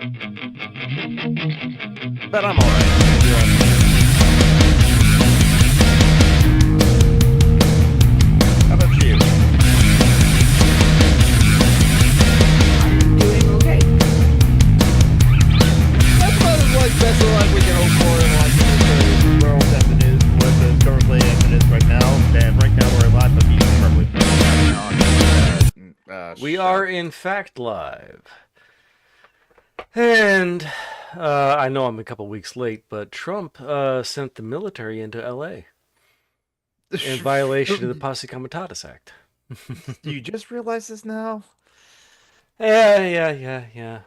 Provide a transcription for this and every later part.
But I'm alright. How about you? Doing okay. That's about as like best like we can hope for in like the world as it is, what is currently as it is right now. And right now we're live, but currently We are in fact live. And I know I'm a couple weeks late, but Trump sent the military into LA in violation of the Posse Comitatus Act. Do you just realize this now? Yeah.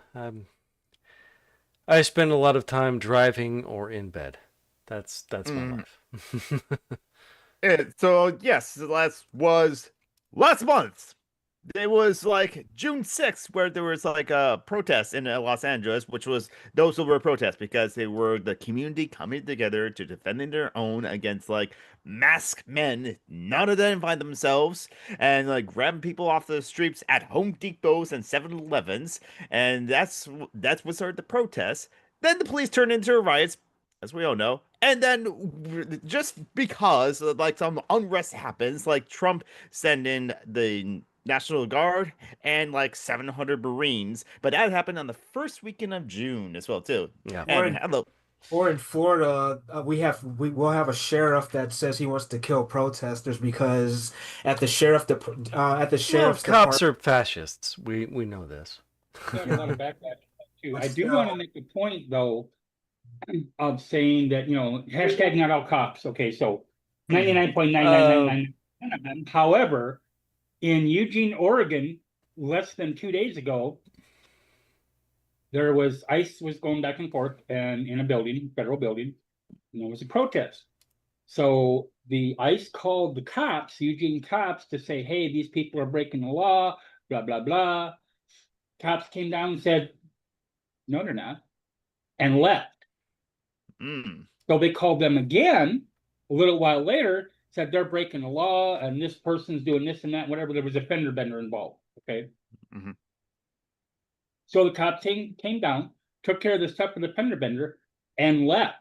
I spend a lot of time driving or in bed. That's my life. So yes, last month. It was like June 6th, where there was like a protest in Los Angeles, which was those were protests because they were the community coming together to defending their own against like masked men, not identifying themselves, and like grabbing people off the streets at Home Depots and 7-Elevens, and that's what started the protests. Then the police turned into riots, as we all know. And then just because like some unrest happens, like Trump send in the National Guard and like 700 Marines, but that happened on the first weekend of June as well too. Yeah. And hello, Or in Florida, we will have a sheriff that says he wants to kill protesters because at the sheriff's Cops department. are fascists. We know this. Got a lot of backlash too. I do want to make the point though of saying that, hashtag not all cops. Okay, so 99.9999 of them. However, in Eugene, Oregon, less than 2 days ago, there was ICE was going back and forth and in a building, federal building, and there was a protest. So the ICE called the cops, Eugene cops, to say, hey, these people are breaking the law, blah, blah, blah. Cops came down and said, no, they're not, and left. So they called them again a little while later, said they're breaking the law and this person's doing this and that, whatever. There was a fender bender involved. Okay. So the cops came down, took care of the stuff with the fender bender, and left.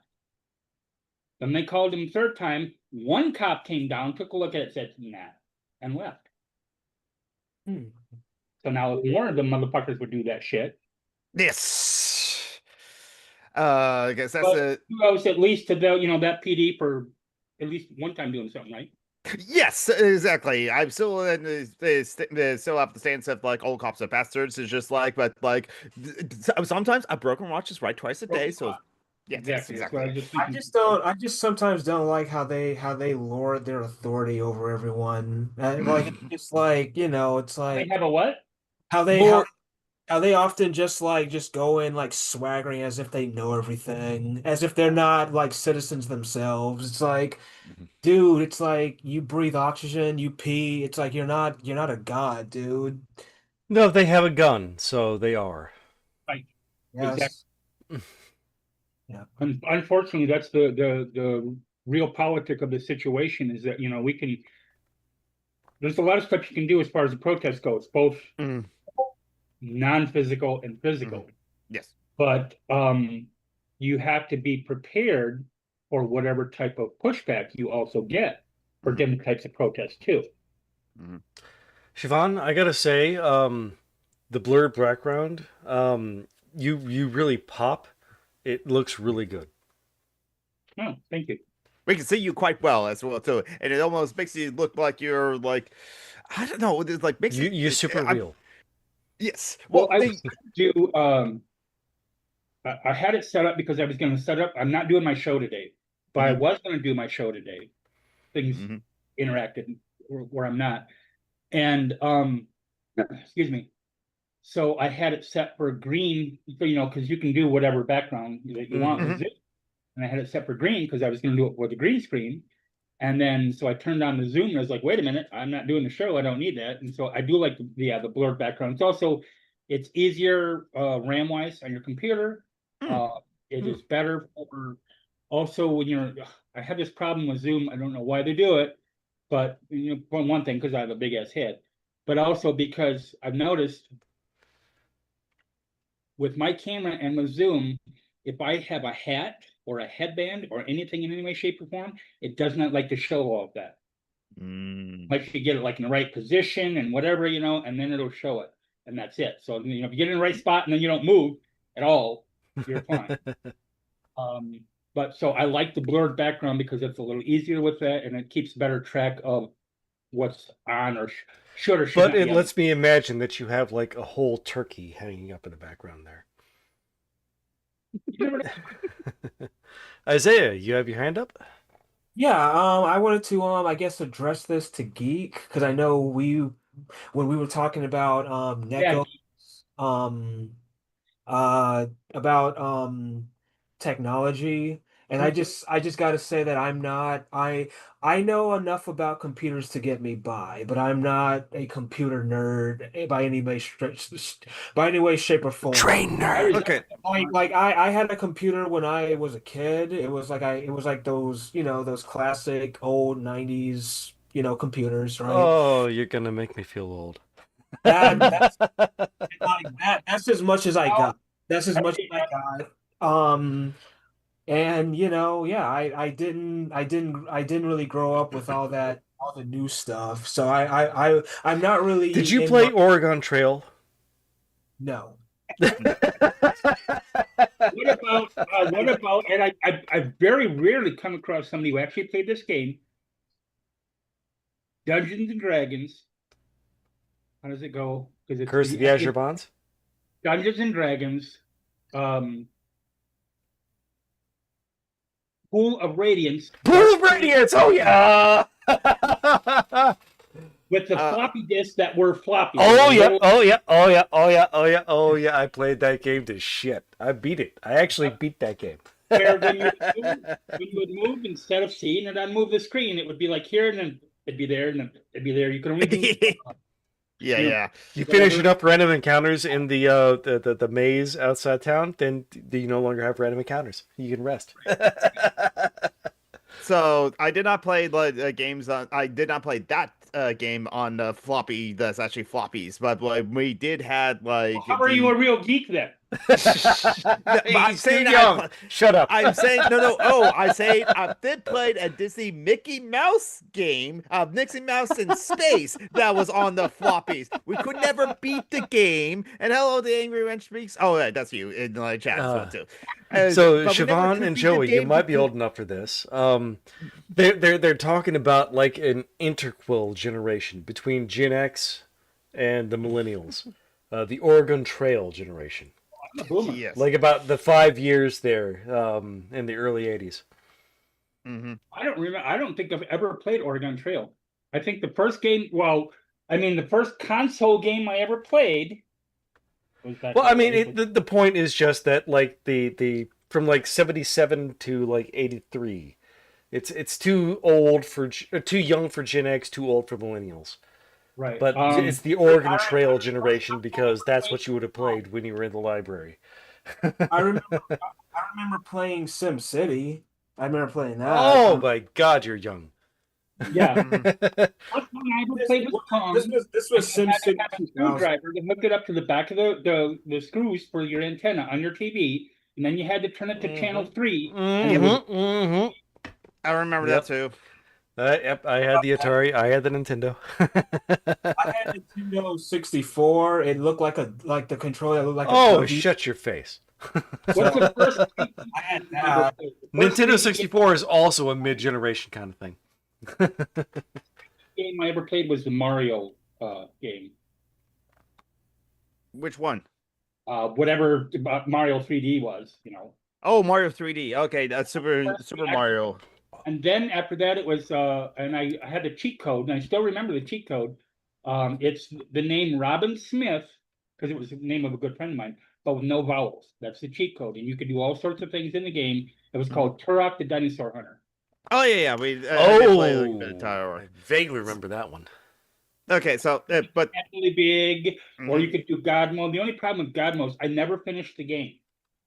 Then they called him third time. One cop came down, took a look at it, said, nah, and left. So now more of the motherfuckers would do that shit. yes. I guess that's But I was at least to the, that PD for at least one time doing something, right? Yes, exactly. I'm still in still have the stance of like all cops are bastards. It's just like, but like sometimes a broken watch is right twice a day. So yeah, Exactly. exactly. I just sometimes don't like how they lord their authority over everyone. Like it's like, it's like They have a what? how they often just go in like swaggering as if they know everything, as if they're not like citizens themselves. It's like, dude, it's like you breathe oxygen, you pee. It's like you're not a god, dude. No, they have a gun, so they are. Right. Yes. Exactly. Yeah. Unfortunately, that's the real politic of the situation is that, there's a lot of stuff you can do as far as the protest goes, both non-physical and physical. Yes. But you have to be prepared for whatever type of pushback you also get for different types of protests too. Siobhan, I gotta say, the blurred background, you really pop. It looks really good. Oh, thank you. We can see you quite well as well too, and it almost makes you look like you're like, I don't know, it's like makes You're super real. Yes. Well, I do. I had it set up because I was going to set up. I'm not doing my show today, but I was going to do my show today. Things interacted where I'm not, and excuse me. So I had it set for green, because you can do whatever background that you want with it. And I had it set for green because I was going to do it with the green screen. And then, so I turned on the Zoom and I was like, wait a minute, I'm not doing the show. I don't need that. And so I do like the blurred background. It's easier RAM wise on your computer. It is better for also when I have this problem with Zoom. I don't know why they do it, but for one thing, because I have a big ass head, but also because I've noticed with my camera and with Zoom, if I have a hat or a headband or anything in any way, shape, or form, it does not like to show all of that. Like you get it like in the right position and whatever, and then it'll show it, and that's it. So if you get in the right spot and then you don't move at all, you're fine. But so I like the blurred background because it's a little easier with that, and it keeps better track of what's on or should or should not But it be on. lets me imagine that you have like a whole turkey hanging up in the background there. You never know. Isaiah, you have your hand up? Yeah, I wanted to I guess address this to Geek because I know when we were talking about Yeah, Neko about technology, and I just got to say that I know enough about computers to get me by, but I'm not a computer nerd by any way, shape, or form. Train nerd. Okay. Like I had a computer when I was a kid. It was like those, those classic old 90s, computers, right? Oh, you're gonna make me feel old. That's that's as much as I got. That's as much as I got. And yeah, I didn't really grow up with all the new stuff. So I'm not really Did you in play my- Oregon Trail? No. What about? And I very rarely come across somebody who actually played this game. Dungeons and Dragons. How does it go? Because it's Curse of the Azure Bonds? Dungeons and Dragons. Pool of Radiance. Pool of Radiance! Oh, yeah! With the floppy disks that were floppy. Oh yeah, oh yeah, oh yeah, oh yeah, oh yeah, oh yeah! I played that game to shit. I beat it. I actually beat that game. Where when you would move, instead of seeing it unmove the screen, it would be like here, and then it'd be there, and then it'd be there. You could only do Yeah. You finish it up random encounters in the maze outside town, then you no longer have random encounters. You can rest. So I did not play games on. I did not play that game on floppy. That's actually floppies, but like we did had like. How are you a real geek then? I'm saying young. Shut up. I'm saying no. Oh, I say I did play a Disney Mickey Mouse game of Mickey Mouse in space that was on the floppies. We could never beat the game. And hello, the Angry Wrench speaks. Oh, yeah, that's you in the chat too. So but we never Siobhan could and beat the Joey, you game might be old enough for this. They're talking about like an interquel generation between Gen X and the Millennials, the Oregon Trail generation. Yes. Like about the 5 years there in the early 80s. Mm-hmm. I don't remember. I don't think I've ever played Oregon Trail. I think the first game. Well, I mean, the first console game I ever played was that. Well, I mean, the point is just that like the from like 77 to like 83, it's too old for too young for Gen X, too old for millennials. Right. But it's the Oregon Trail generation because that's what you would have played when you were in the library. I remember playing Sim City. I remember playing that. Oh my God, you're young. Yeah. First one I ever played was Pong. This was Sim City. A screwdriver to hook it up to the back of the screws for your antenna on your TV, and then you had to turn it to channel 3. I remember that too. Yep, I had the Atari. I had the Nintendo. I had Nintendo 64. It looked like the controller looked like Oh, shut your face. What's the first game I had that. Nintendo 64 is also a mid-generation kind of thing. game I ever played was the Mario game. Which one? Whatever Mario 3D was, Oh, Mario 3D. Okay, that's Super Mario. And then after that, it was, and I had the cheat code, and I still remember the cheat code. It's the name Robin Smith, because it was the name of a good friend of mine, but with no vowels. That's the cheat code, and you could do all sorts of things in the game. It was called Turok the Dinosaur Hunter. Oh yeah. We did play a bit of Tower. I vaguely remember that one. Okay, so but Really big, or you could do God mode. The only problem with God mode is I never finished the game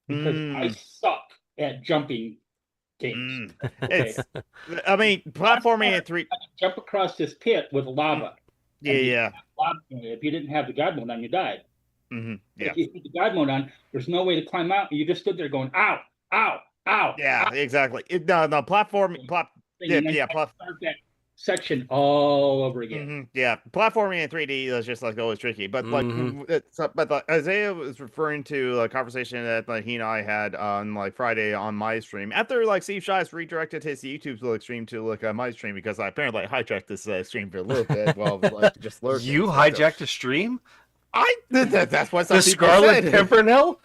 because I suck at jumping games. It's, I mean, platforming at 3. Jump across this pit with lava. Yeah. If you didn't have the God mode, then you died. Yeah. If you put the God mode on, there's no way to climb out. You just stood there going, ow, ow, ow, Yeah, ow. exactly. No, platform, yeah, And then yeah, start that section all over again. yeah. Platforming in 3D is just like always tricky. But like, Isaiah was referring to a conversation that like he and I had on like Friday on my stream after like Steve Shives redirected his YouTube like stream to like my stream because I apparently hijacked this stream for a little bit while I was like just lurking. You hijacked a stream? That's what some The people Scarlet said. Pimpernel?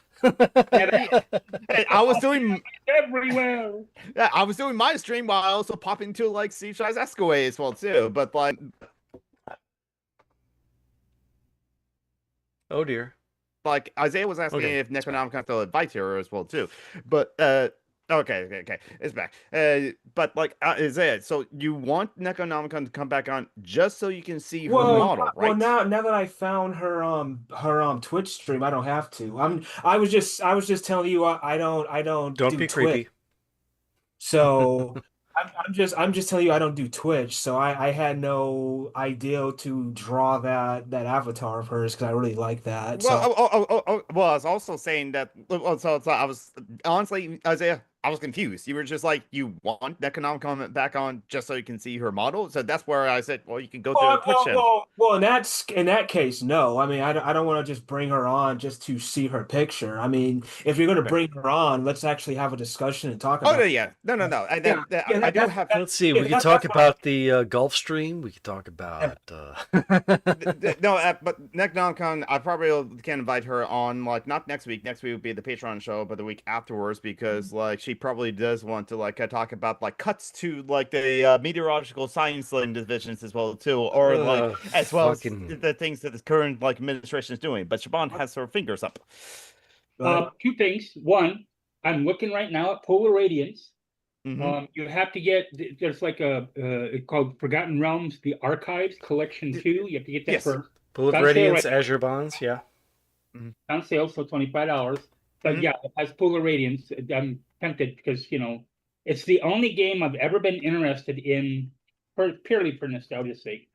Hey, I was doing Everywhere. yeah, I was doing my stream while I also popping into like Steve Shives Escaway as well too. But like, Oh dear. Isaiah was asking Okay, if Necronomicon still invites her as well too. But okay, it's back. But like Isaiah, so you want Necronomicon to come back on just so you can see her model, right? Well, now that I found her Twitch stream, I don't have to. I was just telling you I don't Don't do be Twitch. creepy. So I'm just telling you I don't do Twitch. So I had no idea to draw that avatar of hers because I really like that. Well, So well, I was also saying that. Well, so I was honestly, Isaiah, I was confused. You were just like, you want Necronomicon back on just so you can see her model. So that's where I said, well, you can go to the Twitch channel. in that case, no. I mean, I don't want to just bring her on just to see her picture. I mean, if you're going to bring her on, let's actually have a discussion and talk Oh about. yeah, no. I Yeah, do have. Let's see. We Yeah, could talk about the Gulf Stream. We could talk about. No, but Necronomicon, I probably can invite her on like not next week. Next week would be the Patreon show, but the week afterwards because like she probably does want to like talk about like cuts to like the meteorological science divisions as well too, or like as well as the things that the current like administration is doing. But Siobhan has her fingers up. Two things. One, I'm looking right now at Polar Radiance. You have to get there's like a called Forgotten Realms, the Archives Collection 2. You have to get that first. Pool of Radiance, Azure Bonds, yeah. On sale, so $25. But yeah, it has Polar Radiance. I'm tempted because it's the only game I've ever been interested in, purely for nostalgia's sake,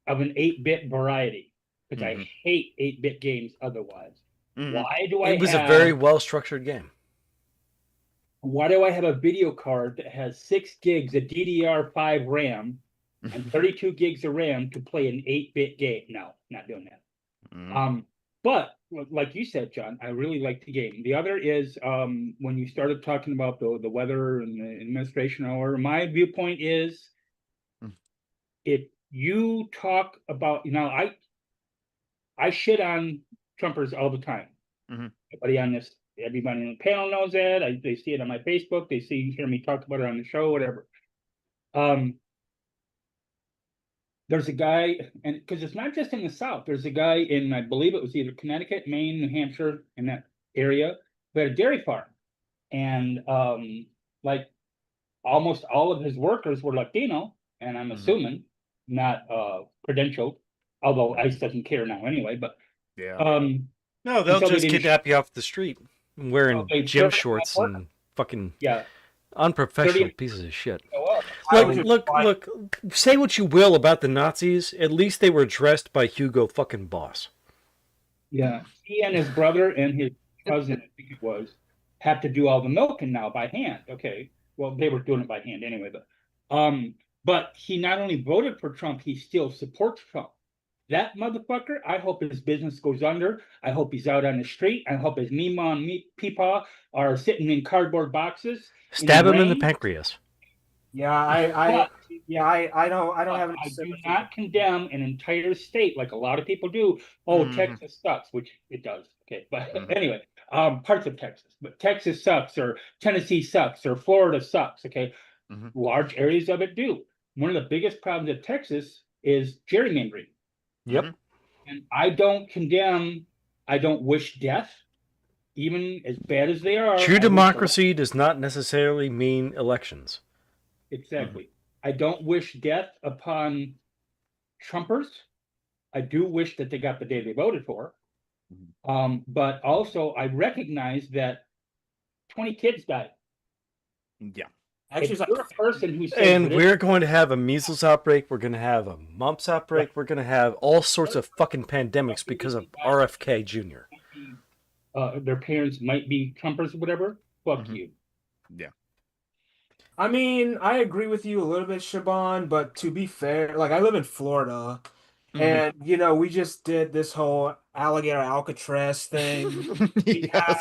of an 8-bit variety. Because I hate 8-bit games otherwise. Why do I? It was a very well-structured game. Why do I have a video card that has 6 gigs of DDR5 RAM and 32 gigs of RAM to play an 8-bit game? No, not doing that. But like you said, John, I really like the game. The other is when you started talking about the weather and the administration hour, my viewpoint is if you talk about, I shit on Trumpers all the time. Everybody on the panel knows that. They see it on my Facebook. They hear me talk about it on the show, whatever. There's a guy, and because it's not just in the South, there's a guy in, I believe it was either Connecticut, Maine, New Hampshire, in that area, who had a dairy farm. And like almost all of his workers were Latino, and I'm assuming not credentialed, although ICE doesn't care now anyway, but no, they'll just kidnap you off the street wearing gym shorts and fucking unprofessional pieces of shit. Look, say what you will about the Nazis, at least they were dressed by Hugo fucking Boss. Yeah, he and his brother and his cousin, I think it was, have to do all the milking now by hand. Okay, well, they were doing it by hand anyway, but he not only voted for Trump, he still supports Trump. That motherfucker, I hope his business goes under. I hope he's out on the street. I hope his Mima and Peepaw are sitting in cardboard boxes. Stab him in the pancreas. Yeah, I don't have any. I do not condemn an entire state like a lot of people do. Oh, Texas sucks, which it does. Okay, but anyway, parts of Texas, but Texas sucks, or Tennessee sucks, or Florida sucks. Okay, large areas of it do. One of the biggest problems of Texas is gerrymandering. Yep. And I don't condemn. I don't wish death, even as bad as they are. True democracy does not necessarily mean elections. Exactly. I don't wish death upon Trumpers. I do wish that they got the day they voted for. But also, I recognize that 20 kids died. Yeah. Actually, you're a person who says, and we're going to have a measles outbreak. We're going to have a mumps outbreak. We're going to have all sorts of fucking pandemics because of RFK Jr. their parents might be Trumpers or whatever, fuck you. Yeah. I mean, I agree with you a little bit, Shaban, but to be fair, like I live in Florida, and we just did this whole alligator Alcatraz thing. We have,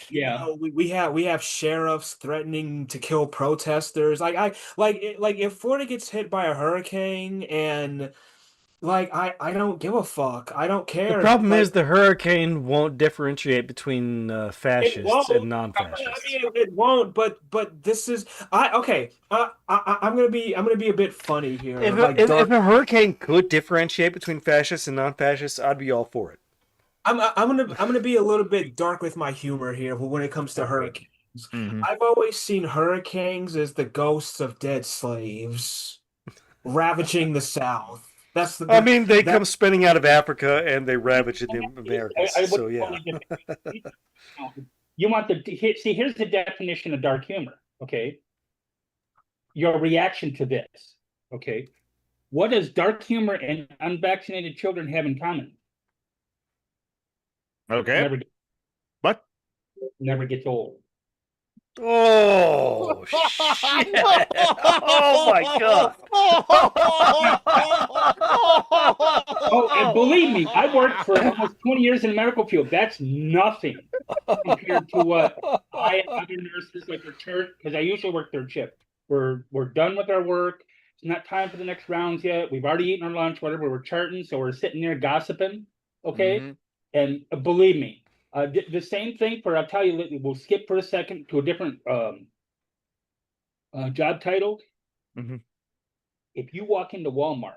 Yes. Yeah. we have sheriffs threatening to kill protesters. Like if Florida gets hit by a hurricane and I don't give a fuck. I don't The care. problem Like, is the hurricane won't differentiate between it fascists won't. and I non-fascists. mean, it won't. But this is okay. I'm gonna be a bit funny here. If Like if dark. a hurricane could differentiate between fascists and non-fascists, I'd be all for it. I'm gonna be a little bit dark with my humor here when it comes to hurricanes. I've always seen hurricanes as the ghosts of dead slaves ravaging the South. I mean, they come spinning out of Africa and they ravage the Americas. So yeah. You want see, here's the definition of dark humor, okay? Your reaction to this, okay? What does dark humor and unvaccinated children have in common? Okay. What? Never gets old. Oh shit! Oh my god! Oh, and believe me, I worked for almost 20 years in the medical field. That's nothing compared to what I and other nurses like their church, because I usually work third shift. We're done with our work. It's not time for the next rounds yet. We've already eaten our lunch, whatever. We're charting, so we're sitting there gossiping. Okay, and believe me, the same thing for I'll tell you. We'll skip for a second to a different job title. If you walk into Walmart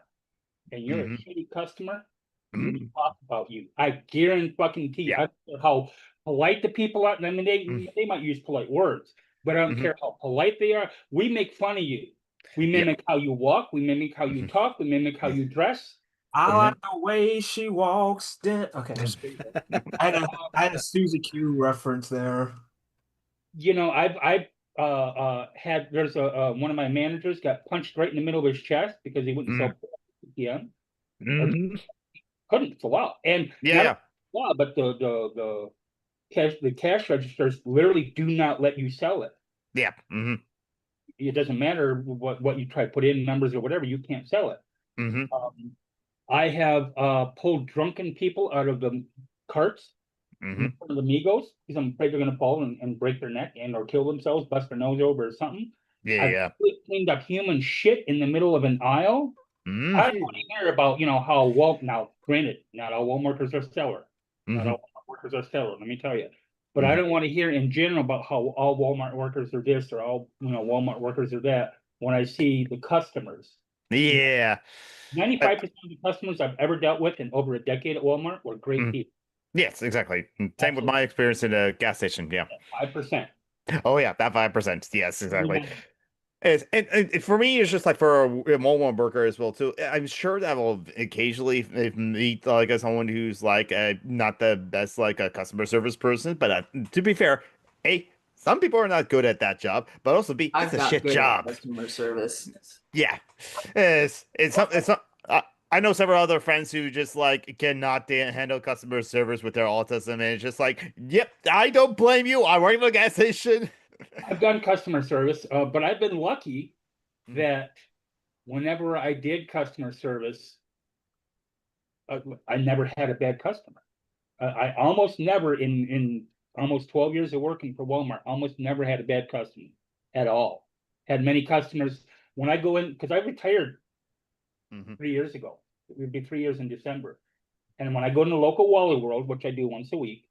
and you're a shitty customer, we talk about you. I guarantee you. I don't care how polite the people are. I mean, they might use polite words, but I don't care how polite they are. We make fun of you. We mimic how you walk. We mimic how you talk. We mimic how you dress. I like the way she walks. Okay, I had a Suzy Q reference there. You know, I've had there's one of my managers got punched right in the middle of his chest because he wouldn't sell PM. Couldn't for a while, and but the cash registers literally do not let you sell it. Yeah. It doesn't matter what you try to put in numbers or whatever, you can't sell it. I have pulled drunken people out of the carts in front of the Migos because I'm afraid they're going to fall and break their neck and or kill themselves, bust their nose over or something. I've cleaned up human shit in the middle of an aisle. I don't want to hear about how now granted, not all Walmart workers are stellar. Not all Walmart workers are stellar, let me tell you. But I don't want to hear in general about how all Walmart workers are this or all Walmart workers are that when I see the customers. 95% of the customers I've ever dealt with in over a decade at Walmart were great people. Yes, exactly. Same with my experience in a gas station. Yeah. 5%. Oh yeah, that 5%. Yes, exactly. And for me, it's just like for a Walmart worker as well too. I'm sure that will occasionally meet like someone who's like not the best like a customer service person. But to be fair, A, some people are not good at that job, but also B, it's a shit job. Customer service. Yeah, it's not. I know several other friends who just like cannot handle customer service with their autism, and it's just like, yep, I don't blame you. I work in a gas station. I've done customer service, but I've been lucky that whenever I did customer service, I never had a bad customer. I almost never, in almost 12 years of working for Walmart, almost never had a bad customer at all. Had many customers. When I go in, because I retired 3 years ago. It would be 3 years in December. And when I go in the local Wally World, which I do once a week,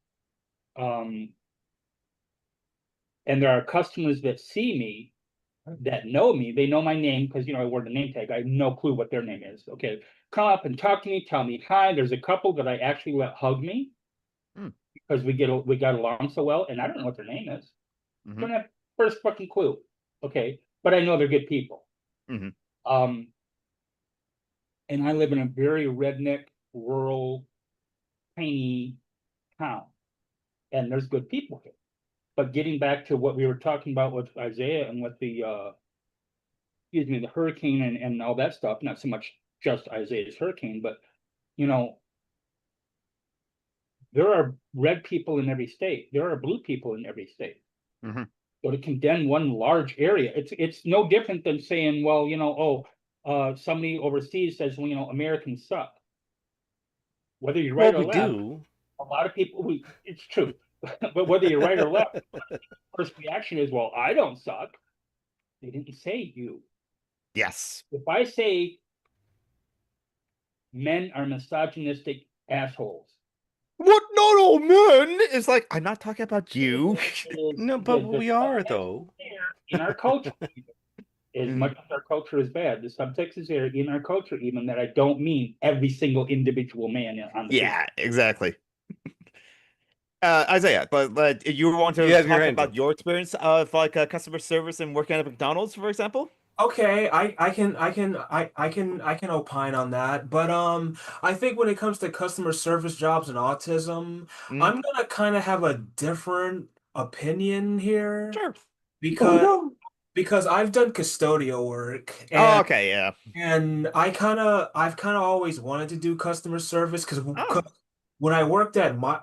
and there are customers that see me, that know me, they know my name because I wore the name tag. I have no clue what their name is. Okay, come up and talk to me, tell me hi. There's a couple that I actually let hug me because we got along so well, and I don't know what their name is. Don't have first fucking clue. Okay, but I know they're good people. And I live in a very redneck, rural, tiny town, and there's good people here. But getting back to what we were talking about with Isaiah and with the the hurricane and all that stuff, not so much just Isaiah's hurricane, but there are red people in every state. There are blue people in every state. Mm-hmm. So to condemn one large area, it's no different than saying, well, somebody overseas says, well, Americans suck. Whether you're right or left, a lot of people, it's true. But whether you're right or left, first reaction is, well, I don't suck. They didn't say you. Yes. If I say men are misogynistic assholes. What? Not all men? It's like, I'm not talking about you. No, but we are, though. In our culture, as much as our culture is bad, the subtext is there in our culture, even that I don't mean every single individual man on the Yeah, exactly. Isaiah, but you want to talk about your experience of like customer service and working at McDonald's, for example? Okay, I can opine on that, but I think when it comes to customer service jobs and autism, I'm gonna kind of have a different opinion here. Sure. Because I've done custodial work and okay, yeah. And I've kind of always wanted to do customer service because when I worked at my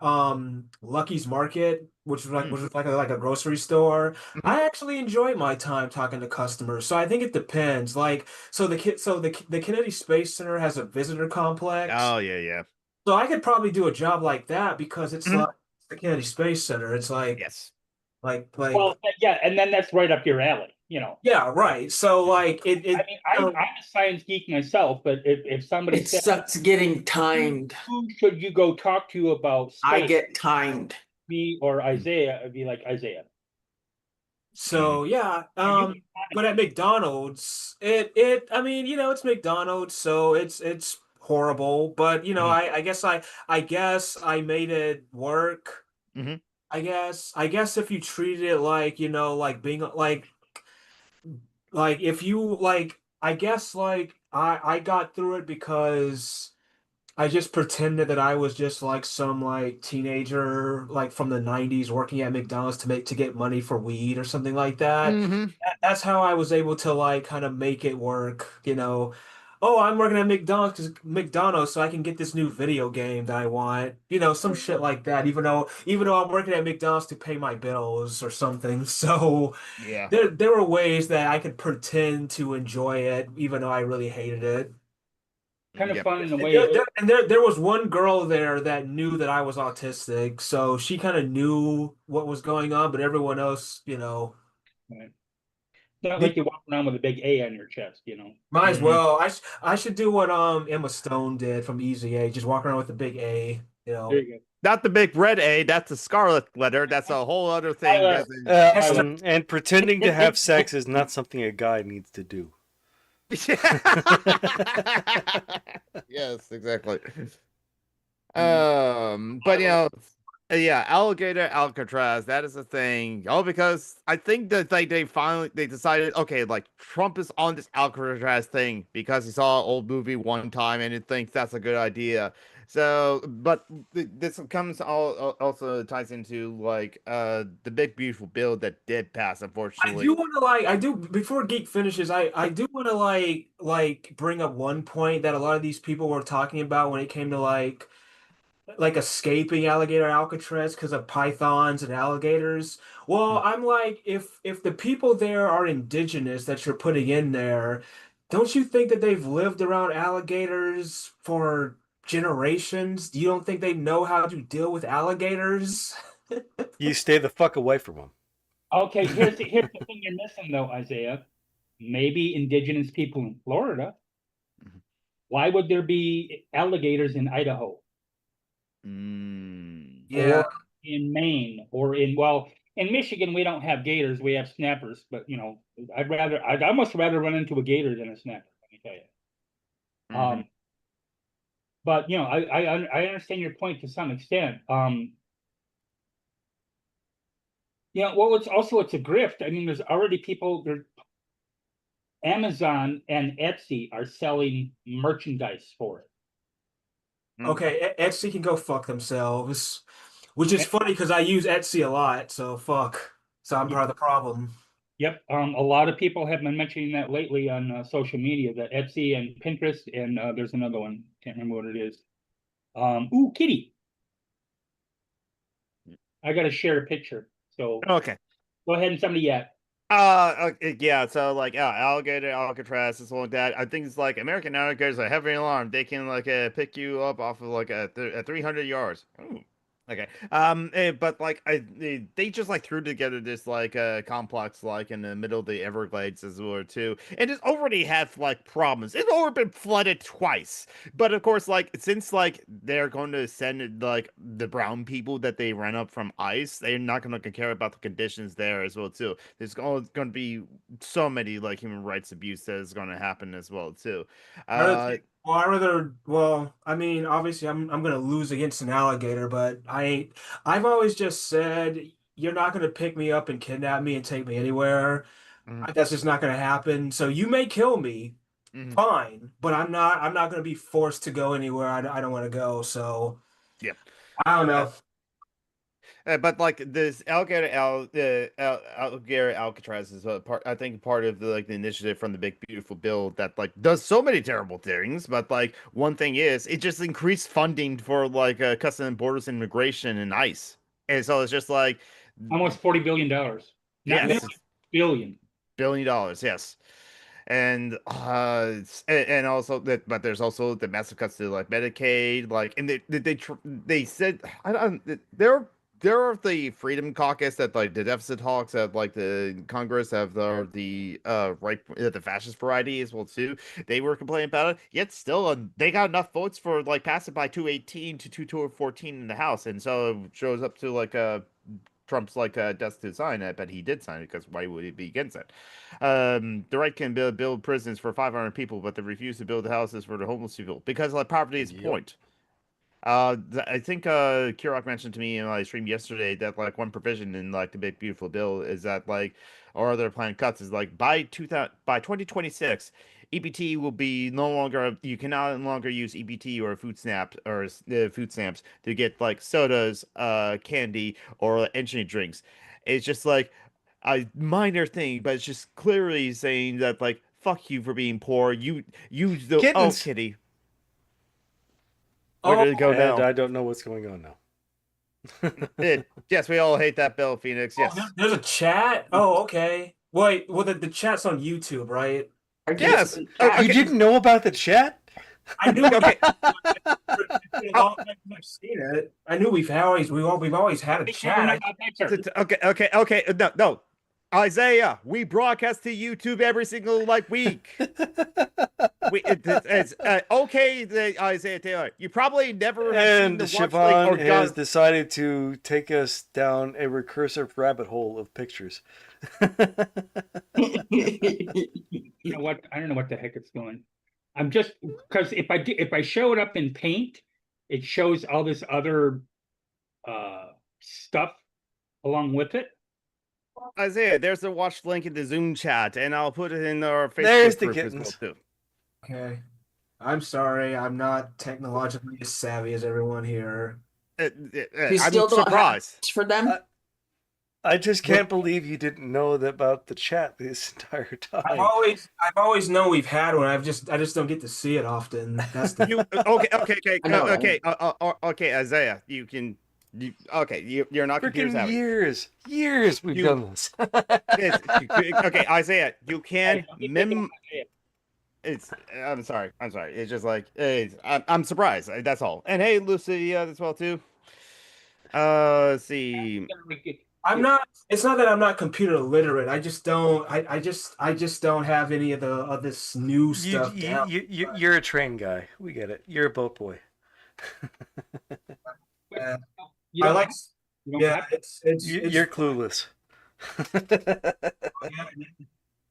Lucky's Market, which was like a grocery store, I actually enjoyed my time talking to customers. So I think it depends. Like, the Kennedy Space Center has a visitor complex. Oh yeah. So I could probably do a job like that because it's like the Kennedy Space Center. It's like yes. Well, yeah, and then that's right up your alley, Yeah, right. So like I mean, I'm a science geek myself, but if somebody it sucks getting timed. Who should you go talk to about space? I get timed. Me or Isaiah, I'd be like Isaiah. So yeah, but at McDonald's, I mean, it's McDonald's, so it's horrible, but I guess I made it work. I guess if you treated it like, like being like if you I guess I got through it because I just pretended that I was just like some like teenager like from the 90s working at McDonald's to get money for weed or something like that. That's how I was able to like kind of make it work, Oh, I'm working at McDonald's so I can get this new video game that I want. Some shit like that, even though I'm working at McDonald's to pay my bills or something. So yeah. There were ways that I could pretend to enjoy it even though I really hated it. Kind of fun in a way. There was one girl there that knew that I was autistic, so she kind of knew what was going on, but everyone else, Right. Not like you walk around with a big A on your chest, Might as well. I should do what Emma Stone did from Easy A, just walk around with a big A, There you go. Not the big red A, that's the scarlet letter. That's a whole other thing. And pretending to have sex is not something a guy needs to do. Yes, exactly. But yeah, alligator Alcatraz, that is a thing. All because I think that they decided, okay, like Trump is on this Alcatraz thing because he saw an old movie one time and he thinks that's a good idea. So, but this comes also ties into like the big beautiful bill that did pass, unfortunately. I do want to before Geek finishes, I do want to like bring up one point that a lot of these people were talking about when it came to like escaping alligator Alcatraz because of pythons and alligators. Well, I'm like, if the people there are indigenous that you're putting in there, don't you think that they've lived around alligators for generations? You don't think they know how to deal with alligators? You stay the fuck away from them. Okay, here's the thing you're missing though, Isaiah. Maybe indigenous people in Florida. Why would there be alligators in Idaho? Yeah. Or in Maine, or in Michigan we don't have gators, we have snappers, but I'd almost rather run into a gator than a snapper, let me tell you. But I understand your point to some extent. It's a grift. I mean, there's already people there. Amazon and Etsy are selling merchandise for it. Okay, Etsy can go fuck themselves, which is funny because I use Etsy a lot, so fuck. So I'm part of the problem. Yep. A lot of people have been mentioning that lately on social media, that Etsy and Pinterest, and there's another one. Can't remember what it is. Kitty. I got to share a picture. So Okay. go ahead and somebody yet. Yeah, so like alligator Alcatraz is like that. I think it's like American alligators are heavy alarm. They can like pick you up off of like at 300 yards. Ooh. Okay. But like they just like threw together this like complex like in the middle of the Everglades as well too. And it's already had like problems. It's already been flooded twice. But of course, like since like they're going to send like the brown people that they ran up from ice, they're not going to care about the conditions there as well too. There's going to be so many like human rights abuse that is going to happen as well too. Well, I mean, obviously, I'm gonna lose against an alligator, but I ain't. I've always just said you're not gonna pick me up and kidnap me and take me anywhere. Mhm, That's just not gonna happen. So you may kill me, mhm. fine, but I'm not. I'm not gonna be forced to go anywhere I don't want to go. So Yeah. I don't Uh, know. but like this alligator Alcatraz is a part. I think part of the like the initiative from the Big Beautiful Bill that like does so many terrible things. But like one thing is, it just increased funding for like Customs and Borders and Immigration and ICE, and so it's just like Almost $40 billion. Not yes, million, it's billion. $1 billion, yes. And also that, but there's also the massive cuts to like Medicaid, like, and they said I don't there are the Freedom Caucus that like the deficit hawks that like the Congress have the right the fascist variety as well too. They were complaining about it, yet still they got enough votes for like pass it by 218 to 214 in the House, and so it shows up to like Trump's like desk to sign it, but he did sign it because why would he be against it? The right can build prisons for 500 people, but they refuse to build houses for the homeless people because like poverty is the point. I think Kirok mentioned to me in my stream yesterday that like one provision in like the Big Beautiful Bill is that like or other planned cuts is like by 2026 EBT will be no longer you can no longer use EBT or food snap or food stamps to get like sodas, candy or energy drinks. It's just like a minor thing, but it's just clearly saying that like fuck you for being poor. You use the Kittens. kitty. Where Oh, did it go And now? I don't know what's going on now. Yes, we all hate that bill, Phoenix. Yes. there's a chat. Oh, okay. Wait, well, the chat's on YouTube, right? I guess Yes. the Oh, cat- You didn't know about the chat? I knew. Okay. I've seen it. I knew we've always had a chat. Okay. No. Isaiah, we broadcast to YouTube every single like week. It's okay, Isaiah Taylor. You probably never have seen And the Watch League Siobhan or has got. decided to take us down a recursive rabbit hole of pictures. You know what? I don't know what the heck it's doing. I'm just because if I show it up in Paint, it shows all this other stuff along with it. Isaiah, there's a watch link in the Zoom chat, and I'll put it in our There's Facebook the group as well kittens. too. Okay. I'm sorry, I'm not technologically as savvy as everyone here. You I'm still don't have surprised. apps for them? I just can't believe you didn't know about the chat this entire time. I've always known we've had one. I just don't get to see it often. That's the Okay, Isaiah, you're not computers freaking having. years we've done this. Okay, Isaiah, you can I'm sorry. It's just like I'm surprised. That's all. And hey, Lucy, as well too. Let's see. I'm not. It's not that I'm not computer literate. I just don't. I just don't have any of this new stuff down. You're a train guy. We get it. You're a boat boy. I like. Yeah, You're clueless.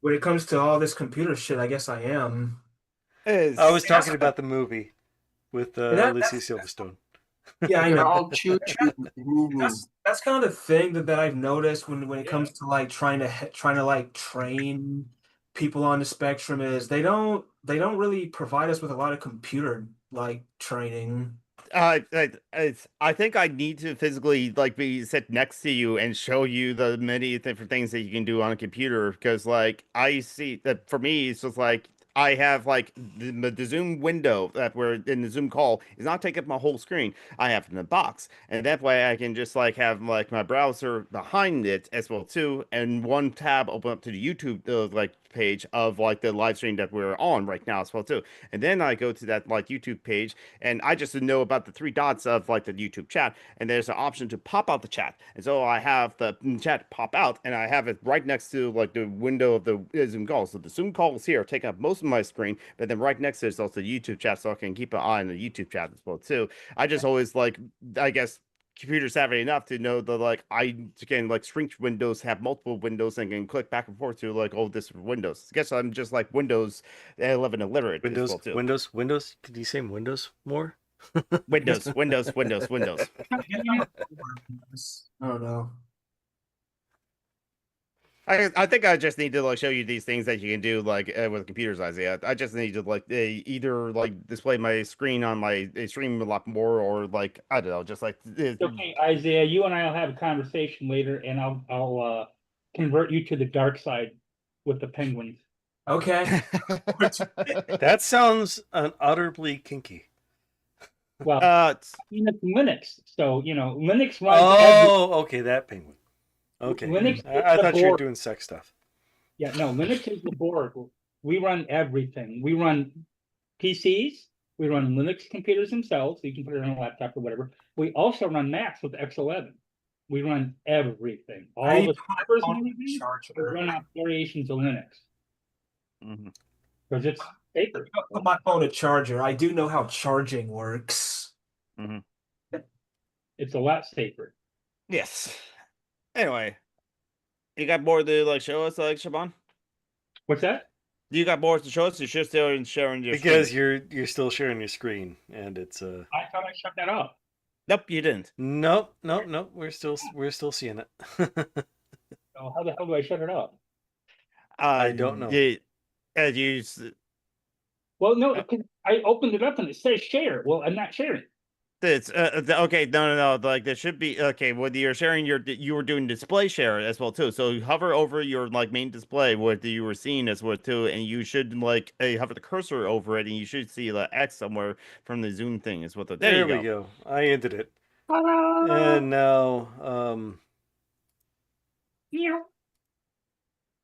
When it comes to all this computer shit, I guess I am. I was talking about the movie with Lucy Silverstone. Yeah, I know. All choo choo. That's kind of the thing that I've noticed when it comes to like trying to like train people on the spectrum is they don't really provide us with a lot of computer like training. I think I need to physically like be sit next to you and show you the many different things that you can do on a computer because like I see that for me it's just like I have like the Zoom window that we're in the Zoom call is not taking up my whole screen. I have it in the box, and that way I can just like have like my browser behind it as well too, and one tab open up to the YouTube like page of like the live stream that we're on right now as well too. And then I go to that like YouTube page, and I just know about the three dots of like the YouTube chat, and there's an option to pop out the chat, and so I have the chat pop out, and I have it right next to like the window of the Zoom call. So the Zoom calls here take up most of my screen, but then right next to it is also the YouTube chat, so I can keep an eye on the YouTube chat as well too. I just always like, I guess, computer savvy enough to know that like I can like shrink windows, have multiple windows, and can click back and forth to like all different windows. I guess I'm just like Windows 11 illiterate as well too. Windows. Could you say Windows more? Windows. I don't know. I think I just need to like show you these things that you can do like with computers, Isaiah. I just need to like either like display my screen on my stream a lot more, or like I don't know, just like Okay, Isaiah, you and I will have a conversation later, and I'll convert you to the dark side with the penguins. Okay. That sounds utterly kinky. Well, I mean, it's Linux, so you know Linux runs. Okay, that penguin. Okay, Linux I thought you were doing sex stuff. Yeah, no, Linux is the board. We run everything. We run PCs. We run Linux computers themselves. So you can put it on a laptop or whatever. We also run Macs with X11. We run everything. All the servers and everything. We run out variations of Linux. Because it's safer. Put my phone a charger. I do know how charging works. It's a lot safer. Yes. Anyway, you got more to like show us, like Shaban? What's that? You got more to show us? You're still sharing your because screen. you're still sharing your screen, and it's I thought I shut that off. Nope, you didn't. Nope. We're still seeing it. So how the hell do I shut it off? I don't know. Well, no, I opened it up and it says share. Well, I'm not sharing. It's okay. No. Like there should be okay. When you're sharing you were doing display share as well too. So you hover over your like main display what you were seeing as well too, and you should like hover the cursor over it, and you should see the X somewhere from the Zoom thing as well. There we go. I ended it, and now Yeah.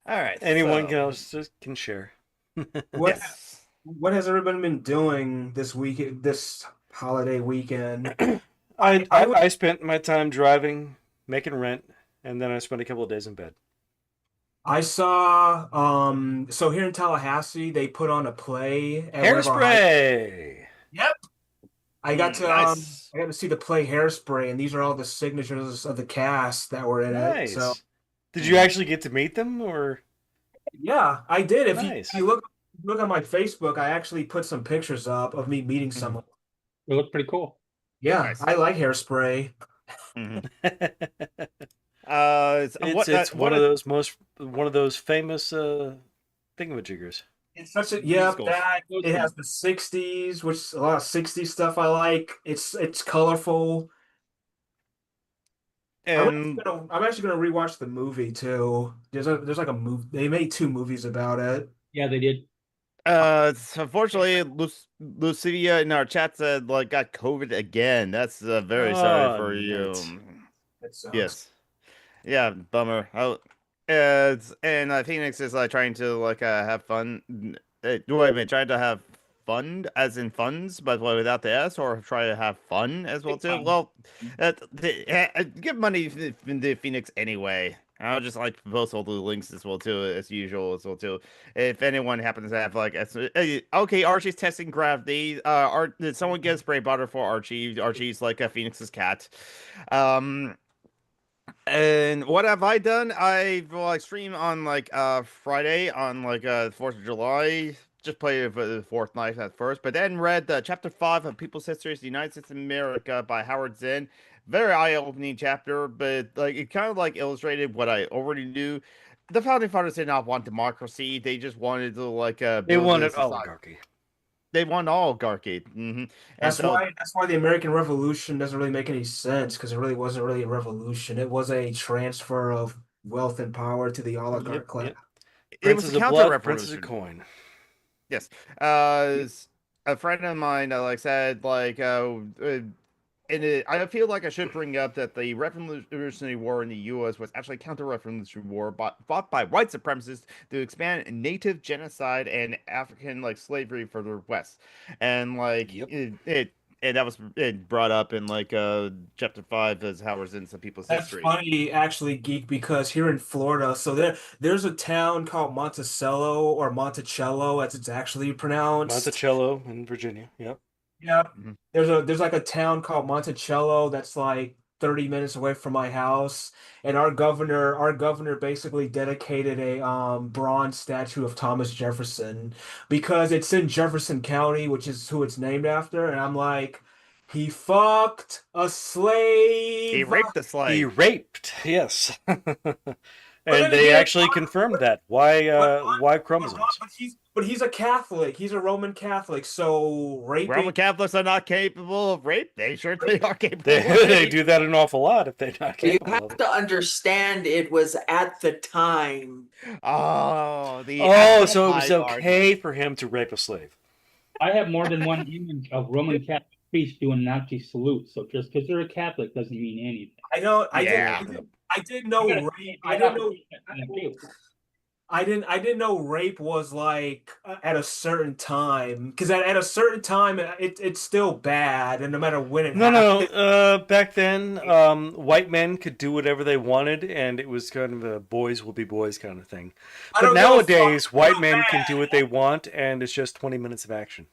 All right. Anyone else can share. What has everyone been doing this week? This holiday weekend? I spent my time driving, making rent, and then I spent a couple of days in bed. I saw so here in Tallahassee they put on a play at Hairspray. Yep. I got to see the play Hairspray, and these are all the signatures of the cast that were in it. So did you actually get to meet them, or? Yeah, I did. If you look on my Facebook, I actually put some pictures up of me meeting someone. It looked pretty cool. Yeah, nice. I like Hairspray. It's one of those famous thingamajiggers. It's such a it has the 60s, which a lot of 60s stuff I like. It's colorful. And I'm actually gonna rewatch the movie too. There's like a movie. They made 2 movies about it. Yeah, they did. Unfortunately, Lucia in our chat said like got COVID again. That's very sorry for you. Yes, yeah, bummer. And Phoenix is like trying to like have fun. Wait a minute, trying to have fun as in funds, but without the S, or try to have fun as well too. Well, give money to Phoenix anyway. I'll just like post all the links as well too, as usual as well too. If anyone happens to have like, okay, Archie's testing gravity. Did someone get a spray bottle for Archie? Archie's like a Phoenix's cat. And what have I done? I've like streamed on like Friday on like 4th of July. Just played for the 4th night at first, but then read chapter 5 of People's Histories, the United States of America by Howard Zinn. Very eye-opening chapter, but like it kind of like illustrated what I already knew. The founding fathers did not want democracy; they just wanted to like they wanted oligarchy. They want oligarchy. That's why the American Revolution doesn't really make any sense, because it really wasn't really a revolution. It was a transfer of wealth and power to the oligarch class. It was a counter-revolution. Prince of coin. Yes. A friend of mine, like said, and I feel like I should bring up that the Revolutionary War in the U.S. was actually a counter-revolutionary war fought by white supremacists to expand native genocide and African slavery further west, and and that was brought up in chapter 5 as Howard's in some people's That's history. funny, actually, Geek, because here in Florida, so there's a town called Monticello or Monticello, as it's actually pronounced. Monticello in Virginia. Yep. Yeah. Mhm. There's like a town called Monticello that's like 30 minutes away from my house. And our governor basically dedicated a bronze statue of Thomas Jefferson because it's in Jefferson County, which is who it's named after. And I'm like, he fucked a He slave. raped the He slave. raped, yes. But And then they again, actually confirmed that. Why but, Y chromosomes? but he's a Catholic. He's a Roman Catholic. So Roman raping Catholics are not capable of rape. They certainly are capable They, of rape. they do that an awful lot if they're not You capable of have it. to understand it was at the time. Oh, the Oh, actual so it was high art. okay for him to rape a slave. I have more than one image of Roman Catholic priests doing Nazi salutes. So just because they're a Catholic doesn't mean anything. I know Yeah. I didn't know rape. I didn't know rape was like at a certain time because at a certain time it's still bad and no matter when it happens. No. Back then, white men could do whatever they wanted, and it was kind of a boys will be boys kind of thing. I But don't give a fuck. nowadays, It's white still men can bad. do what they want, and it's just 20 minutes of action.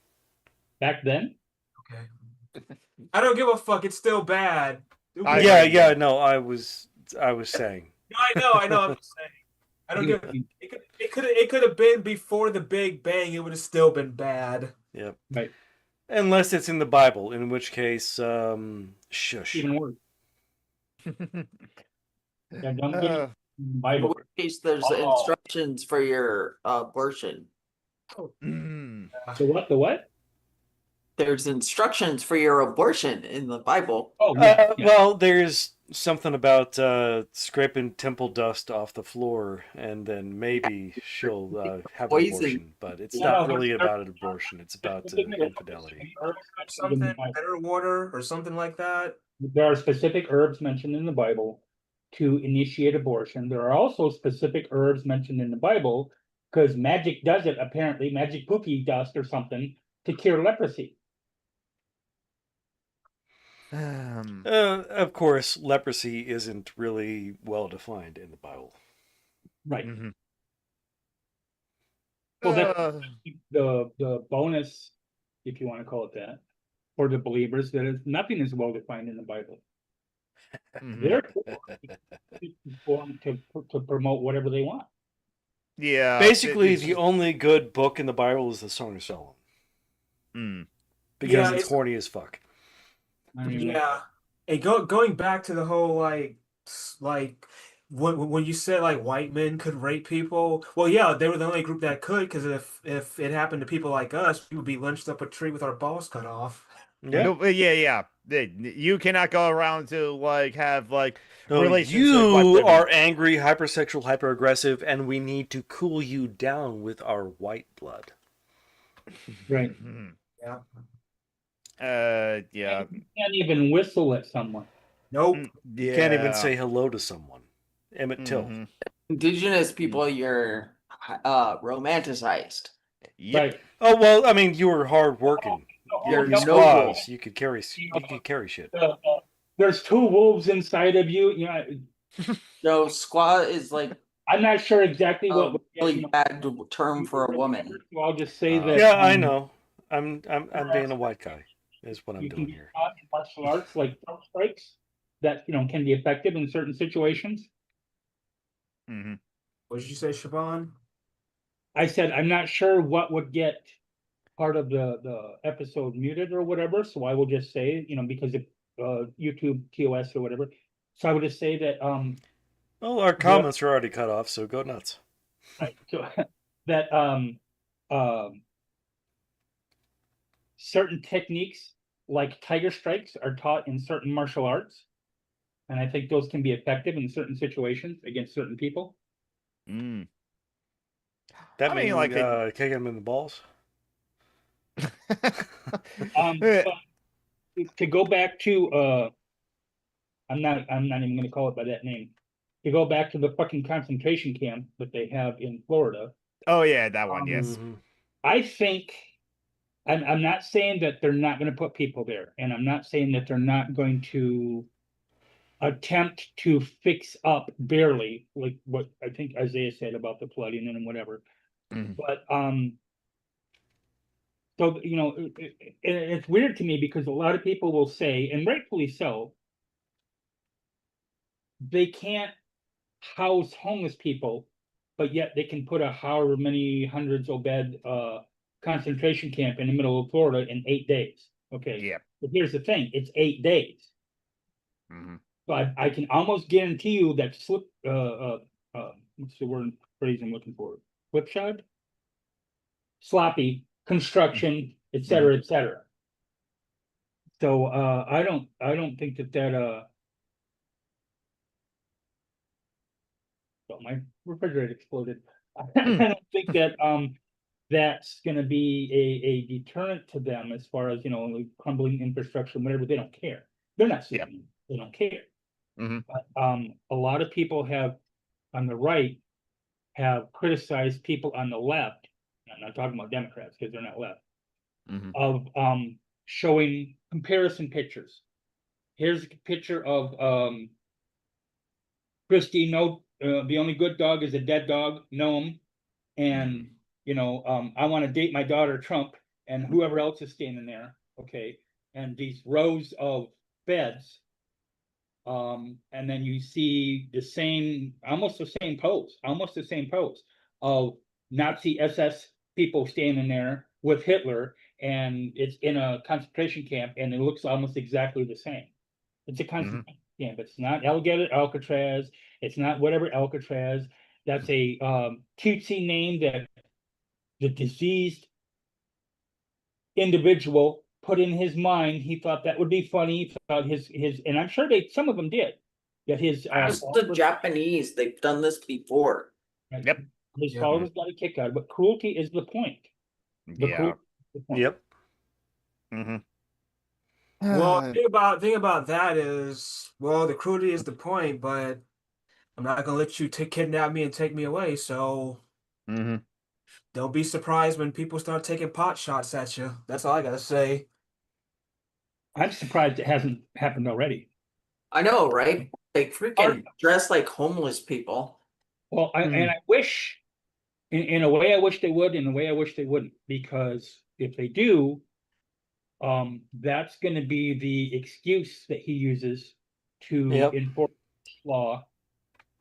Back then, Okay. I don't give a fuck. It's still bad. Yeah. No, I was saying. No, I know. I'm just saying. I don't give. It could have been before the Big Bang. It would have still been bad. Yep. right? Unless it's in the Bible, in which case, shush. Even worse. Yeah, don't get Uh, In Bible. which case, there's instructions for your abortion. mm. The what? There's instructions for your abortion in the Bible. Oh, yeah. Well, there's something about scraping temple dust off the floor, and then maybe she'll have an Poison. abortion. But it's Yeah, not no, really there's- about an abortion. It's about infidelity. Something better water or something like that. There are specific herbs mentioned in the Bible to initiate abortion. There are also specific herbs mentioned in the Bible because magic does it, apparently, magic poopy dust or something, to cure leprosy. Of course, leprosy isn't really well defined in the Bible. Right. Mhm. Well, that's the bonus, if you want to call it that, for the believers, that is nothing is well defined in the Bible. Mhm. Therefore, to promote whatever they want. Yeah. Basically, the only good book in the Bible is the Song of Solomon. Mm. Because Yeah, it's horny as fuck. I mean, Yeah, and going back to the whole like when you said like white men could rape people, well, yeah, they were the only group that could because if it happened to people like us, we would be lynched up a tree with our balls cut off. Yeah. No, yeah. You cannot go around to have No, relations with white you women. are angry, hypersexual, hyperaggressive, and we need to cool you down with our white blood. right. Mhm. Yeah. Yeah. You can't even whistle at someone. Nope. Yeah. You can't even say hello to someone. Emmett Till. Mhm. Indigenous people, you're romanticized. Yep. Right. Oh well, I mean, you were hard working. You're You're noble. squaws. You could carry shit. There's two wolves inside of you. You know, No, squaw is like I'm not sure exactly a what. really bad term for a woman. So I'll just say that. Yeah, I know. I'm being a white guy. Is what I'm You can doing be here. taught in martial arts like throat strikes that can be effective in certain situations. Mhm. What did you say, Siobhan? I said I'm not sure what would get part of the episode muted or whatever, so I will just say, because of YouTube TOS or whatever. So I would just say that Well, our comments are already cut off, so go nuts. right, so that certain techniques like tiger strikes are taught in certain martial arts, and I think those can be effective in certain situations against certain people. Mm. That I mean, means like kicking them in the balls. But to go back to I'm not even gonna call it by that name. To go back to the fucking concentration camp that they have in Florida. Oh yeah, that one, yes. I think I'm not saying that they're not going to put people there, and I'm not saying that they're not going to attempt to fix up barely, like what I think Isaiah said about the flooding and whatever. But so it's weird to me because a lot of people will say, and rightfully so, they can't house homeless people, but yet they can put a however many hundreds of bed concentration camp in the middle of Florida in 8 days. Okay. Yeah. But here's the thing, it's 8 days. So I can almost guarantee you that what's the word phrase I'm looking for? Slipshod? Sloppy construction, et cetera, et cetera. So I don't think that oh, my refrigerator exploded. I don't think that that's going to be a deterrent to them as far as like crumbling infrastructure, whatever. They don't care. They're not suing. They don't care. But a lot of people have on the right have criticized people on the left. I'm not talking about Democrats because they're not left. Of showing comparison pictures. Here's a picture of Christy. No, the only good dog is a dead dog. Noam, and I want to date my daughter Trump and whoever else is standing there. Okay, and these rows of beds. And then you see the same, almost the same pose of Nazi SS people standing there with Hitler, and it's in a concentration camp, and it looks almost exactly the same. It's a concentration camp. It's not Alcatraz. It's not whatever Alcatraz. That's a cutesy name that the diseased individual put in his mind. He thought that would be funny. He thought his, and I'm sure some of them did. That his Ask the Japanese, they've done this before. Yep. His followers got a kick out of it. But cruelty is the point. Yep. Well, thing about that is, well, the cruelty is the point, but I'm not gonna let you kidnap me and take me away. So don't be surprised when people start taking pot shots at you. That's all I gotta say. I'm surprised it hasn't happened already. I know, right? They freaking dress like homeless people. Well, and I wish, in a way, I wish they would. In a way, I wish they wouldn't, because if they do, that's going to be the excuse that he uses to enforce law,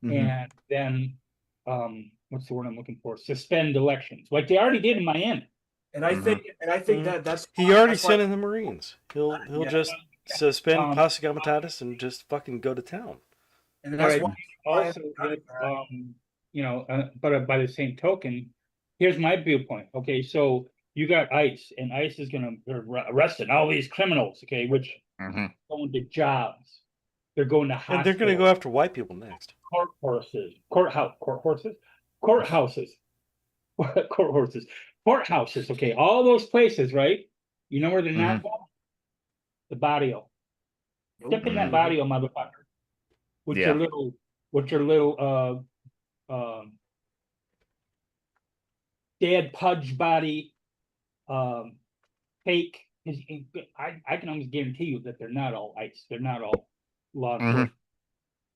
and then what's the word I'm looking for? Suspend elections, like they already did in Miami. And I think that's he already sent in the Marines. He'll just suspend posse comitatus and just fucking go to town. And that's why also, but by the same token, here's my viewpoint. Okay, so you got ICE, and ICE is going to arresting all these criminals. Okay, which going to jobs, they're going to hospitals, and they're going to go after white people next. Courthouses. Okay, all those places, right? You know where they're not going? The barrio. Step in that barrio, motherfucker. With your little dad pudge body, fake. I can almost guarantee you that they're not all ICE. They're not all law enforcement.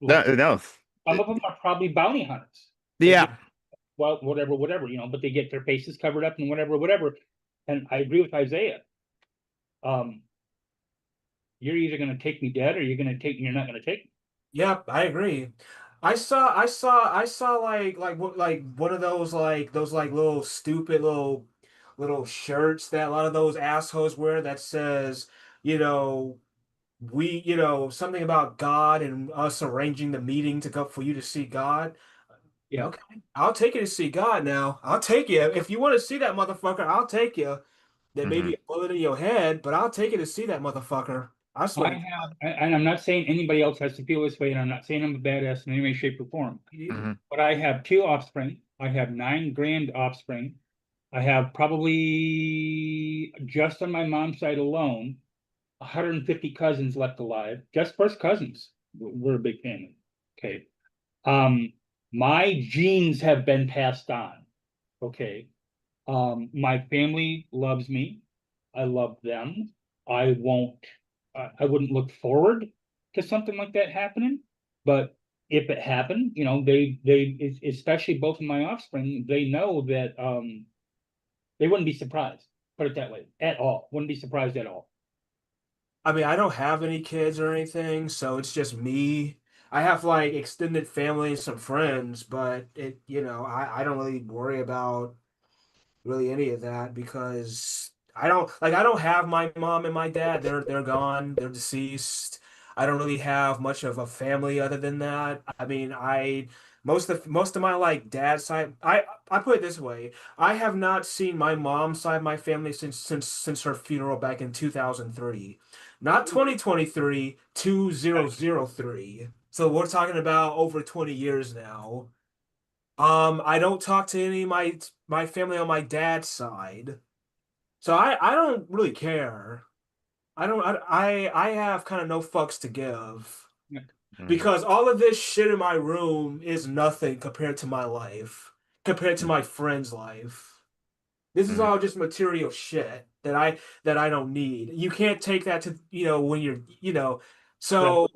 No. Some of them are probably bounty hunters. Yeah. Well, whatever, but they get their faces covered up and whatever. And I agree with Isaiah. You're either going to take me dead, or you're not going to take me. Yep, I agree. I saw like one of those little stupid little shirts that a lot of those assholes wear that says, we, something about God and us arranging the meeting to go for you to see God. Yeah, okay. I'll take you to see God now. I'll take you. If you want to see that motherfucker, I'll take you. There may be a bullet in your head, but I'll take you to see that motherfucker. And I'm not saying anybody else has to feel this way, and I'm not saying I'm a badass in any way, shape, or form. But I have 2 offspring. I have 9 grand offspring. I have probably just on my mom's side alone 150 cousins left alive. Just first cousins. We're a big family. Okay. Um, my genes have been passed on. Okay. My family loves me. I love them. I won't, I wouldn't look forward to something like that happening. But if it happened, especially both of my offspring, they know that they wouldn't be surprised. Put it that way, at all. Wouldn't be surprised at all. I mean, I don't have any kids or anything, so it's just me. I have like extended family and some friends, but I don't really worry about really any of that because I don't have my mom and my dad. They're gone. They're deceased. I don't really have much of a family other than that. I mean, I most of my like dad's side. I put it this way. I have not seen my mom's side of my family since her funeral back in 2003. Not 2023, 2003. So we're talking about over 20 years now. I don't talk to any of my family on my dad's side. So I don't really care. I have kind of no fucks to give because all of this shit in my room is nothing compared to my life, compared to my friend's life. This is all just material shit that I don't need. You can't take that to, when you're. So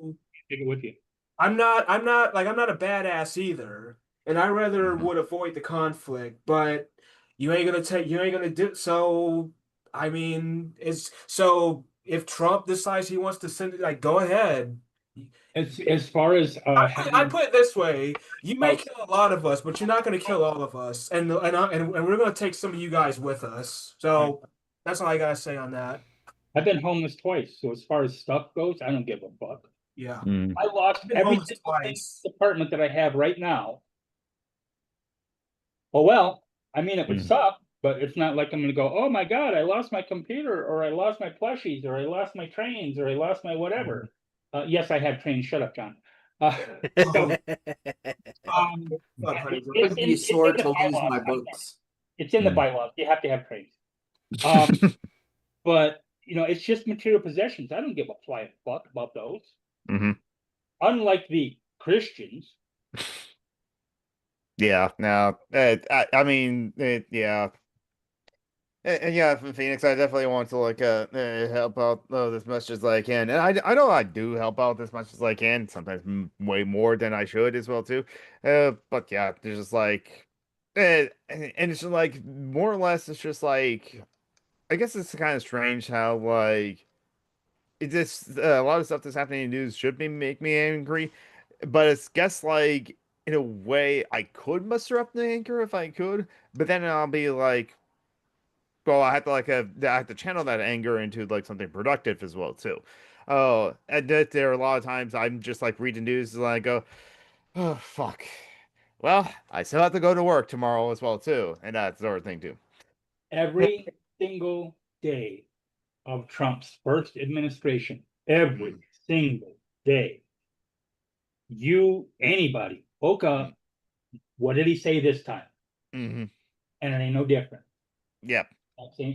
Take it with you. I'm not a badass either, and I rather would avoid the conflict, but you ain't gonna do so. I mean, it's so if Trump decides he wants to send it, like, go ahead. As far as I put it this way: you may kill a lot of us, but you're not gonna kill all of us, and we're gonna take some of you guys with us. So that's all I gotta say on that. I've been homeless twice, so as far as stuff goes, I don't give a fuck. Yeah, I lost I've been every homeless single thing in twice. the apartment that I have right now. Oh well, I mean it would suck, but it's not like I'm gonna go, oh my God, I lost my computer, or I lost my plushies, or I lost my trains, or I lost my whatever. Yes, I have trains. Shut up, John. So Fuck, honey, I would be sore to lose my books. It's in the bylaws. You have to have trains. But it's just material possessions. I don't give a flying fuck about those. Unlike the Christians. Yeah, no, I mean, yeah. And yeah, from Phoenix, I definitely want to like help out as much as I can, and I know I do help out as much as I can. Sometimes way more than I should as well too. But yeah, there's just like, and it's just like more or less, it's just like I guess it's kind of strange how like it just a lot of stuff that's happening in the news should be make me angry, but it's guess like in a way I could muster up the anger if I could, but then I'll be like. Well, I have to I have to channel that anger into like something productive as well too. Oh, and that there are a lot of times I'm just like reading news and I go, oh fuck. Well, I still have to go to work tomorrow as well too, and that sort of thing too. Every single day of Trump's first administration, every single day, anybody woke up. What did he say this time? And it ain't no different. Yep.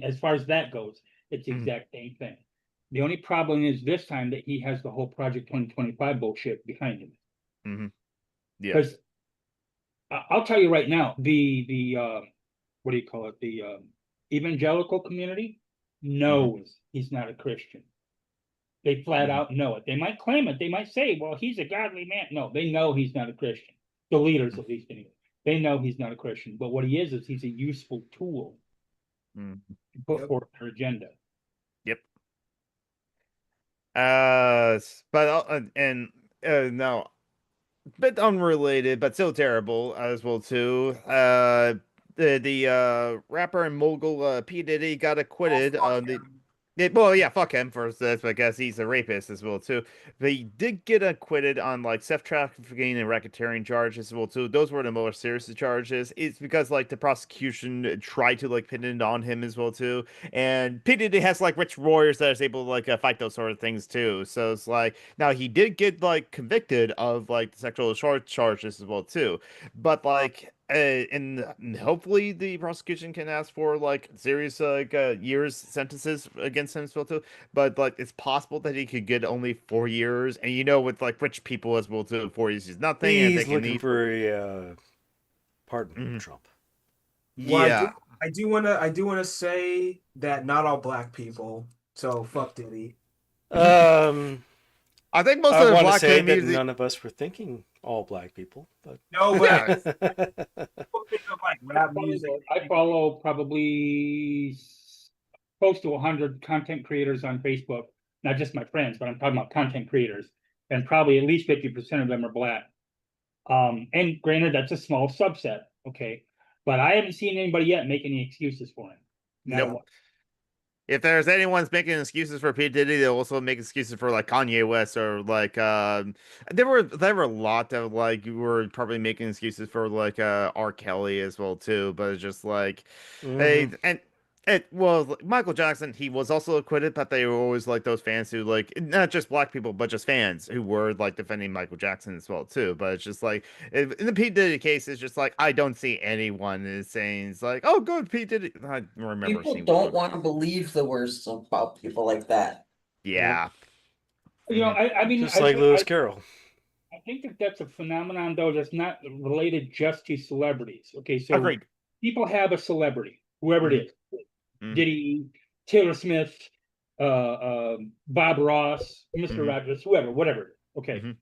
As far as that goes, it's the exact same thing. The only problem is this time that he has the whole Project 2025 bullshit behind him. Yeah. Because I'll tell you right now, the what do you call it? The evangelical community knows he's not a Christian. They flat out know it. They might claim it. They might say, well, he's a godly man. No, they know he's not a Christian. The leaders, at least, anyway. They know he's not a Christian. But what he is he's a useful tool to put forth their agenda. Yep. But no, bit unrelated, but still terrible as well too. The rapper and mogul P Diddy got acquitted on the. Well, yeah, fuck him for this because he's a rapist as well too. But he did get acquitted on like theft, trafficking, and racketeering charges as well too. Those were the more serious charges. It's because like the prosecution tried to like pin it on him as well too. And P Diddy has like rich warriors that is able to like fight those sort of things too. So it's like now he did get like convicted of like the sexual assault charges as well too. But like and hopefully the prosecution can ask for like serious years sentences against him as well too. But like it's possible that he could get only 4 years, and with like rich people as well too, 4 years is nothing, and they He's can looking leave. for a pardon from Trump. Well, Yeah, I do wanna say that not all black people. So fuck Diddy. I think most I of the want to black say that community. none of us were thinking all black people, but No, but Yeah, people think of like rap music. I follow probably close to 100 content creators on Facebook. Not just my friends, but I'm talking about content creators, and probably at least 50% of them are black. And granted, that's a small subset, okay, but I haven't seen anybody yet make any excuses for him. nope. If there's anyone's making excuses for P. Diddy, they'll also make excuses for like Kanye West or like there were a lot of like you were probably making excuses for like R. Kelly as well too, but it's just like and it was Michael Jackson, he was also acquitted, but they were always like those fans who like not just black people, but just fans who were like defending Michael Jackson as well too. But it's just like in the P. Diddy case, it's just like I don't see anyone is saying it's like, oh good, P. Diddy. I remember People seeing don't want to believe the worst about people like that. yeah. I mean, just like Lewis Carroll. I think that that's a phenomenon, though, that's not related just to celebrities. Okay, so Agreed. people have a celebrity, whoever it is, Diddy, Taylor Smith, Bob Ross, Mr. Rogers, whoever, whatever. Okay,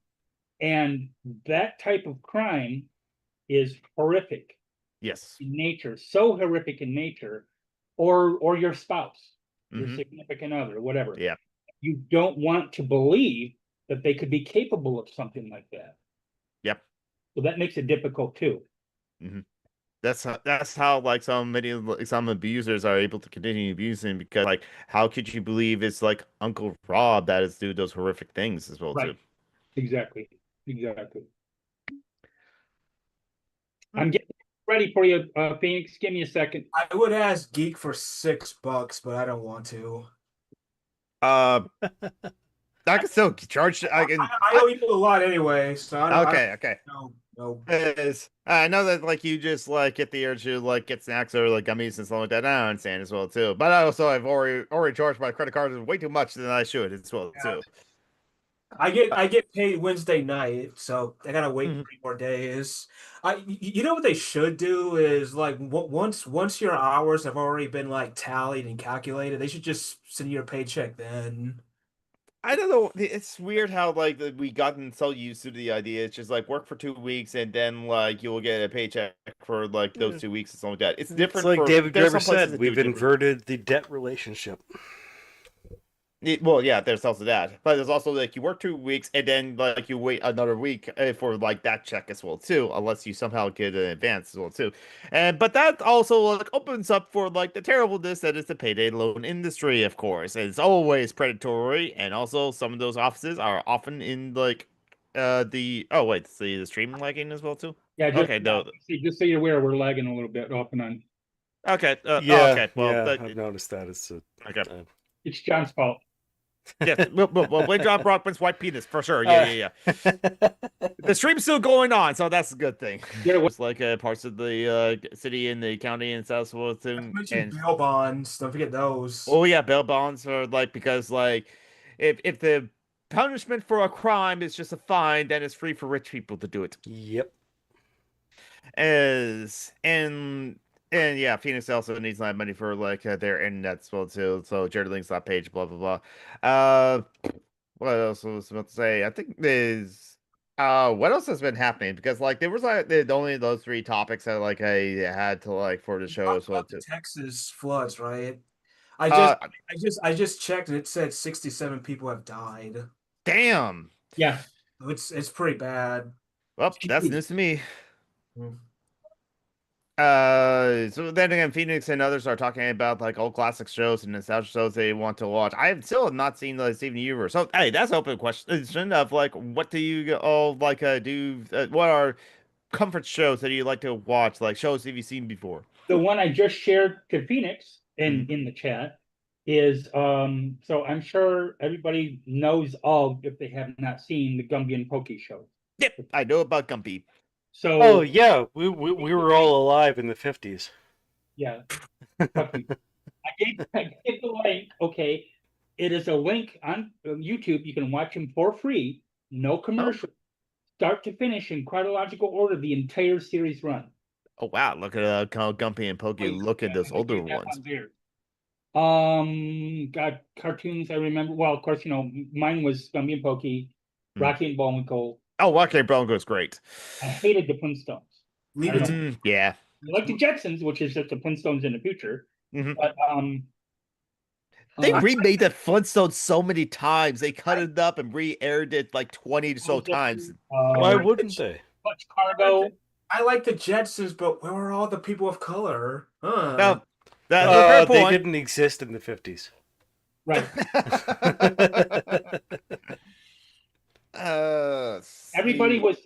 and that type of crime is horrific. Yes. In nature, so horrific in nature, or your spouse, your significant other, whatever. Yeah. You don't want to believe that they could be capable of something like that. Yep. So that makes it difficult too. That's how like some abusers are able to continue abusing, because like how could you believe it's like Uncle Rob that is doing those horrific things as well too? Exactly. I'm getting ready for you, Phoenix. Give me a second. I would ask Geek for $6, but I don't want to. I can still charge. I owe you a lot anyway, so I don't. Okay. No. I know that like you just like get the urge to like get snacks or like gummies and stuff like that. I understand as well too. But I've already charged my credit card way too much than I should as well too. I get paid Wednesday night, so I gotta wait 3 more days. You know what they should do is like once your hours have already been like tallied and calculated, they should just send you a paycheck then. I don't know. It's weird how like we gotten so used to the idea. It's just like work for 2 weeks and then like you'll get a paycheck for like those 2 weeks and something like that. It's different. It's like David Graeber said, we've inverted the debt relationship. Well, yeah, there's also that, but there's also like you work 2 weeks and then like you wait another week for like that check as well too, unless you somehow get an advance as well too. But that also like opens up for like the terribleness that is the payday loan industry. Of course, it's always predatory, and also some of those offices are often in like the stream lagging as well too. Yeah, No. Just so you're aware, we're lagging a little bit off and on. Okay. Okay. Well, I've noticed that. Okay. It's John's fault. Yes, well, Blake John Brockman's white penis for sure. Yeah. The stream's still going on, so that's a good thing. Yeah, it's like parts of the city and the county and South Wilson. And bail bonds, don't forget those. Oh yeah, bail bonds are like because like if the punishment for a crime is just a fine, then it's free for rich people to do it. Yep. And yeah, Phoenix also needs that money for like their internet as well too. So Jared links that page, blah blah blah. What else was I about to say? I think there's what else has been happening? Because like there was like only those 3 topics that like I had to like for the show as well too. Texas floods, right? I just checked and it said 67 people have died. Damn. Yeah. It's pretty bad. Well, that's news to me. So then again, Phoenix and others are talking about like old classic shows and nostalgia shows they want to watch. I have still not seen the Steven Universe. So hey, that's an open question of like, what do you all like do? What are comfort shows that you like to watch? Like shows have you seen before? The one I just shared to Phoenix in the chat is so I'm sure everybody knows of, if they have not seen, the Gumby and Pokey show. Yep, I know about Gumby. So. Oh yeah, we were all alive in the 50s. Yeah. I gave the link. Okay, it is a link on YouTube. You can watch him for free, no commercial, start to finish in chronological order. The entire series run. Oh wow! Look at how Gumpy and Pokey look at those older ones. Got cartoons. I remember. Well, of course, mine was Gumby and Pokey, Rocky and Bullwinkle. Oh, Rocky and Bullwinkle is great. I hated the Flintstones. Yeah. I like the Jetsons, which is just the Flintstones in the future. But they remade that Flintstones so many times. They cut it up and re-aired it like 20 so times. Why wouldn't they? Much Cargo. I like the Jetsons, but where were all the people of color? No, they didn't exist in the 50s. Right. Everybody was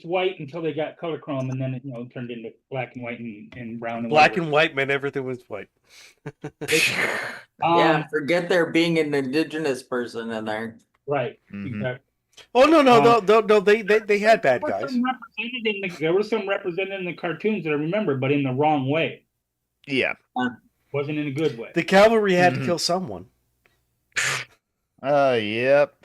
white until they got color chrome, and then it turned into black and white and brown and black and white meant everything was white. Yeah, forget there being an indigenous person in there. Right. Exactly. Oh no! They had bad guys. There were some represented in the cartoons that I remember, but in the wrong way. Yeah, wasn't in a good way. The cavalry had to kill someone. Yep.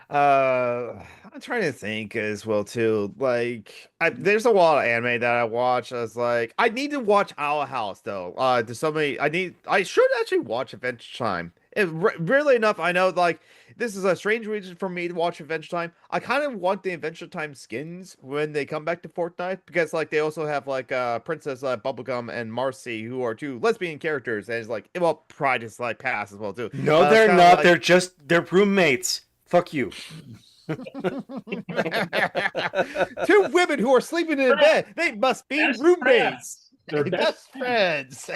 I'm trying to think as well too. Like, there's a lot of anime that I watch. I was like, I need to watch Owl House though. There's so many. I should actually watch Adventure Time. Really enough, I know like this is a strange reason for me to watch Adventure Time. I kind of want the Adventure Time skins when they come back to Fortnite because like they also have like Princess Bubblegum and Marcy who are two lesbian characters and it's like well Pride is like pass as well too. No, they're not. Like... They're roommates. Fuck you. Two women who are sleeping in a bed. They must be best roommates. They're best friends.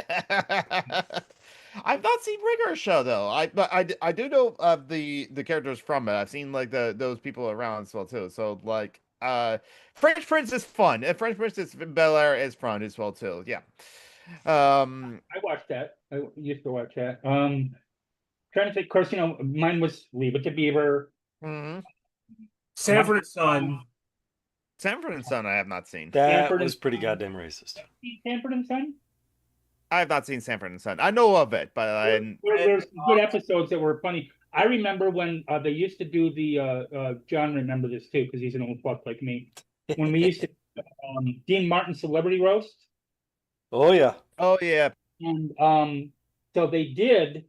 I've not seen Rigger's show though. I do know of the characters from it. I've seen like those people around as well too. So like French Prince is fun. And French Princess Bel-Air is fun as well too. Yeah. I watched that. I used to watch that. Trying to think, of course, mine was Leave It to Beaver. Sanford and Son. Sanford and Son, I have not seen. That was pretty goddamn racist. Sanford and Son? I have not seen Sanford and Son. I know of it, but there's good episodes that were funny. I remember when they used to do the John remember this too because he's an old fuck like me. When we used to Dean Martin Celebrity Roast. Oh yeah. And so they did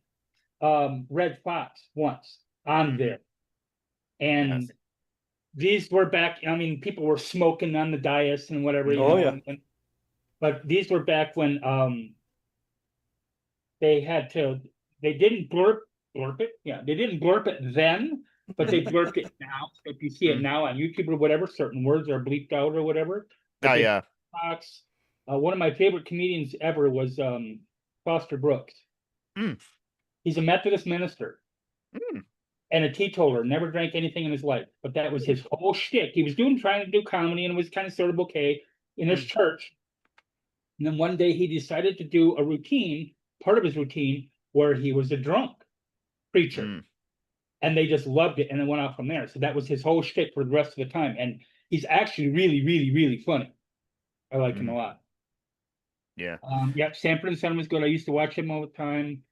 Red Fox once on there. And these were back, I mean, people were smoking on the dais and whatever. But these were back when they didn't blurp it. Yeah, they didn't blurp it then, but they blurped it now. So if you see it now on YouTube or whatever, certain words are bleeped out or whatever. Fox, one of my favorite comedians ever was Foster Brooks. He's a Methodist minister. And a teetotaler, never drank anything in his life, but that was his whole shtick. He was trying to do comedy and it was kind of sort of okay in his church. And then one day he decided to do a routine, part of his routine, where he was a drunk preacher. And they just loved it and then went out from there. So that was his whole shtick for the rest of the time. And he's actually really, really, really funny. I like him a lot. Yeah. Sanford and Son was good. I used to watch him all the time.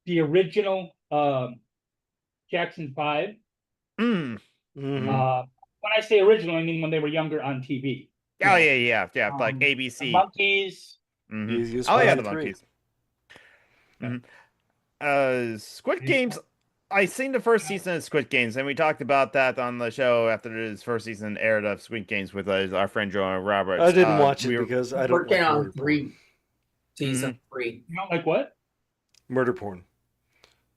The original Jackson 5. Mm. When I say original, I mean when they were younger on TV. Oh yeah. Like ABC. The Monkeys. Mm-hmm. Oh yeah, the Monkeys. Mm-hmm. Squid Games. I seen the first season of Squid Games, and we talked about that on the show after his first season aired of Squid Games with our friend Joanna Roberts. I didn't watch it because I don't working like on season 3. You don't like what? Murder porn.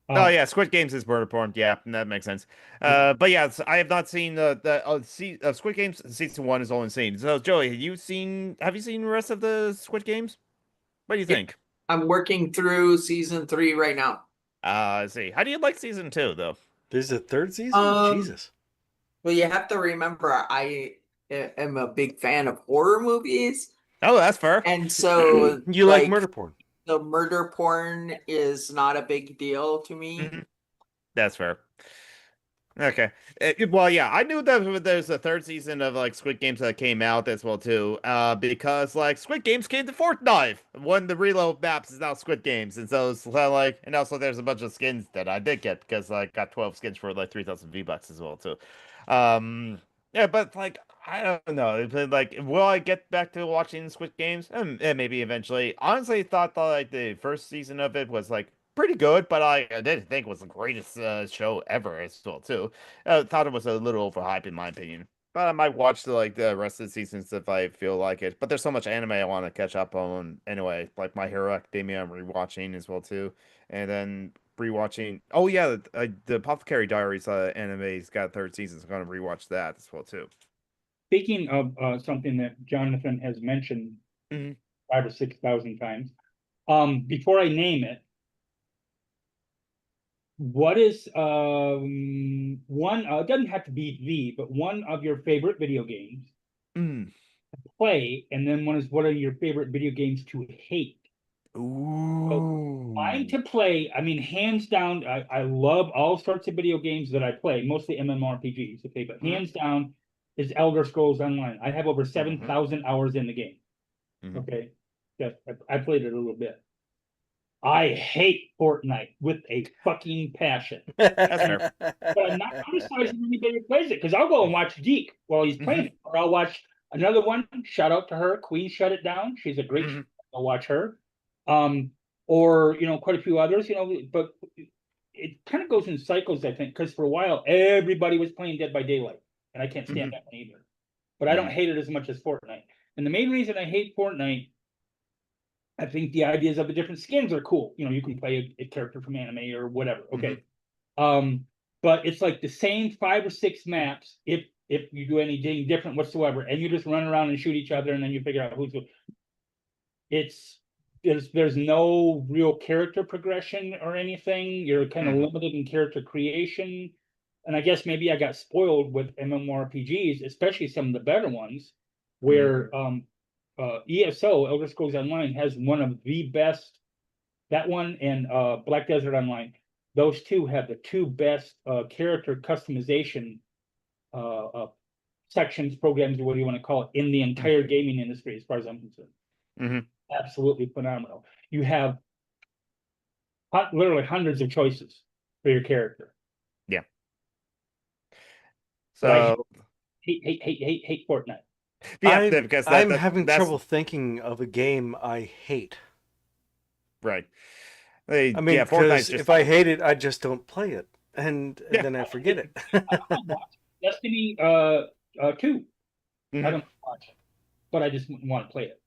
Oh yeah, Squid Games is murder porn. Yeah, that makes sense. But yeah, I have not seen the Squid Games season 1 is only seen. So Joey, have you seen the rest of the Squid Games? What do you think? I'm working through season 3 right now. I see. How do you like season 2 though? There's a third season? Jesus. Well, you have to remember I am a big fan of horror movies. Oh, that's fair. And so you like murder porn. The murder porn is not a big deal to me. That's fair. Okay. Well, yeah, I knew that there's a third season of like Squid Games that came out as well too. Because like Squid Games came to Fortnite when the reload maps is now Squid Games, and so it's like, and also there's a bunch of skins that I did get because I got 12 skins for like 3,000 V-Bucks as well too. Yeah, but like I don't know. Like, will I get back to watching Squid Games? Maybe eventually. Honestly, I thought that like the first season of it was like pretty good, but I didn't think it was the greatest show ever as well too. Thought it was a little overhyped in my opinion. But I might watch the rest of the seasons if I feel like it. But there's so much anime I want to catch up on anyway. Like My Hero Academia, I'm rewatching as well too, and then rewatching. Oh yeah, the Apothecary Diaries anime's got a third season, so I'm gonna rewatch that as well too. Speaking of something that Jonathan has mentioned Mm-hmm. 5 or 6,000 times, before I name it, what is one? It doesn't have to be but one of your favorite video games Mm. to play, and then what are your favorite video games to hate? So mine Ooh. to play, I mean, hands down, I love all sorts of video games that I play, mostly MMORPGs, okay, but hands down is Elder Scrolls Online. I have over 7,000 hours in the game, okay? Yeah, I played it a little bit. I hate Fortnite with a fucking passion. That's fair. But I'm not criticizing anybody who plays it because I'll go and watch Geek while he's playing it, or I'll watch another one. Shout out to her, Queen Shut It Down. She's a great. I'll watch her. Or quite a few others. But it kind of goes in cycles, I think, because for a while everybody was playing Dead by Daylight, and I can't stand that one either. But I don't hate it as much as Fortnite. And the main reason I hate Fortnite, I think the ideas of the different skins are cool. You can play a character from anime or whatever. Okay. But it's like the same 5 or 6 maps if you do anything different whatsoever, and you just run around and shoot each other, and then you figure out who's who. There's no real character progression or anything. You're kind of limited in character creation. And I guess maybe I got spoiled with MMORPGs, especially some of the better ones, where ESO, Elder Scrolls Online, has one of the best. That one and Black Desert Online, those two have the two best character customization sections, programs, or what do you want to call it, in the entire gaming industry, as far as I'm concerned. Absolutely phenomenal. You have literally hundreds of choices for your character. Yeah. But I So hate Fortnite. yeah, because I'm having trouble thinking of a game I hate. Right. I mean, yeah, because just... if I hate it, I just don't play it, and then I forget it. Destiny 2. I don't watch it, but I just want to play it.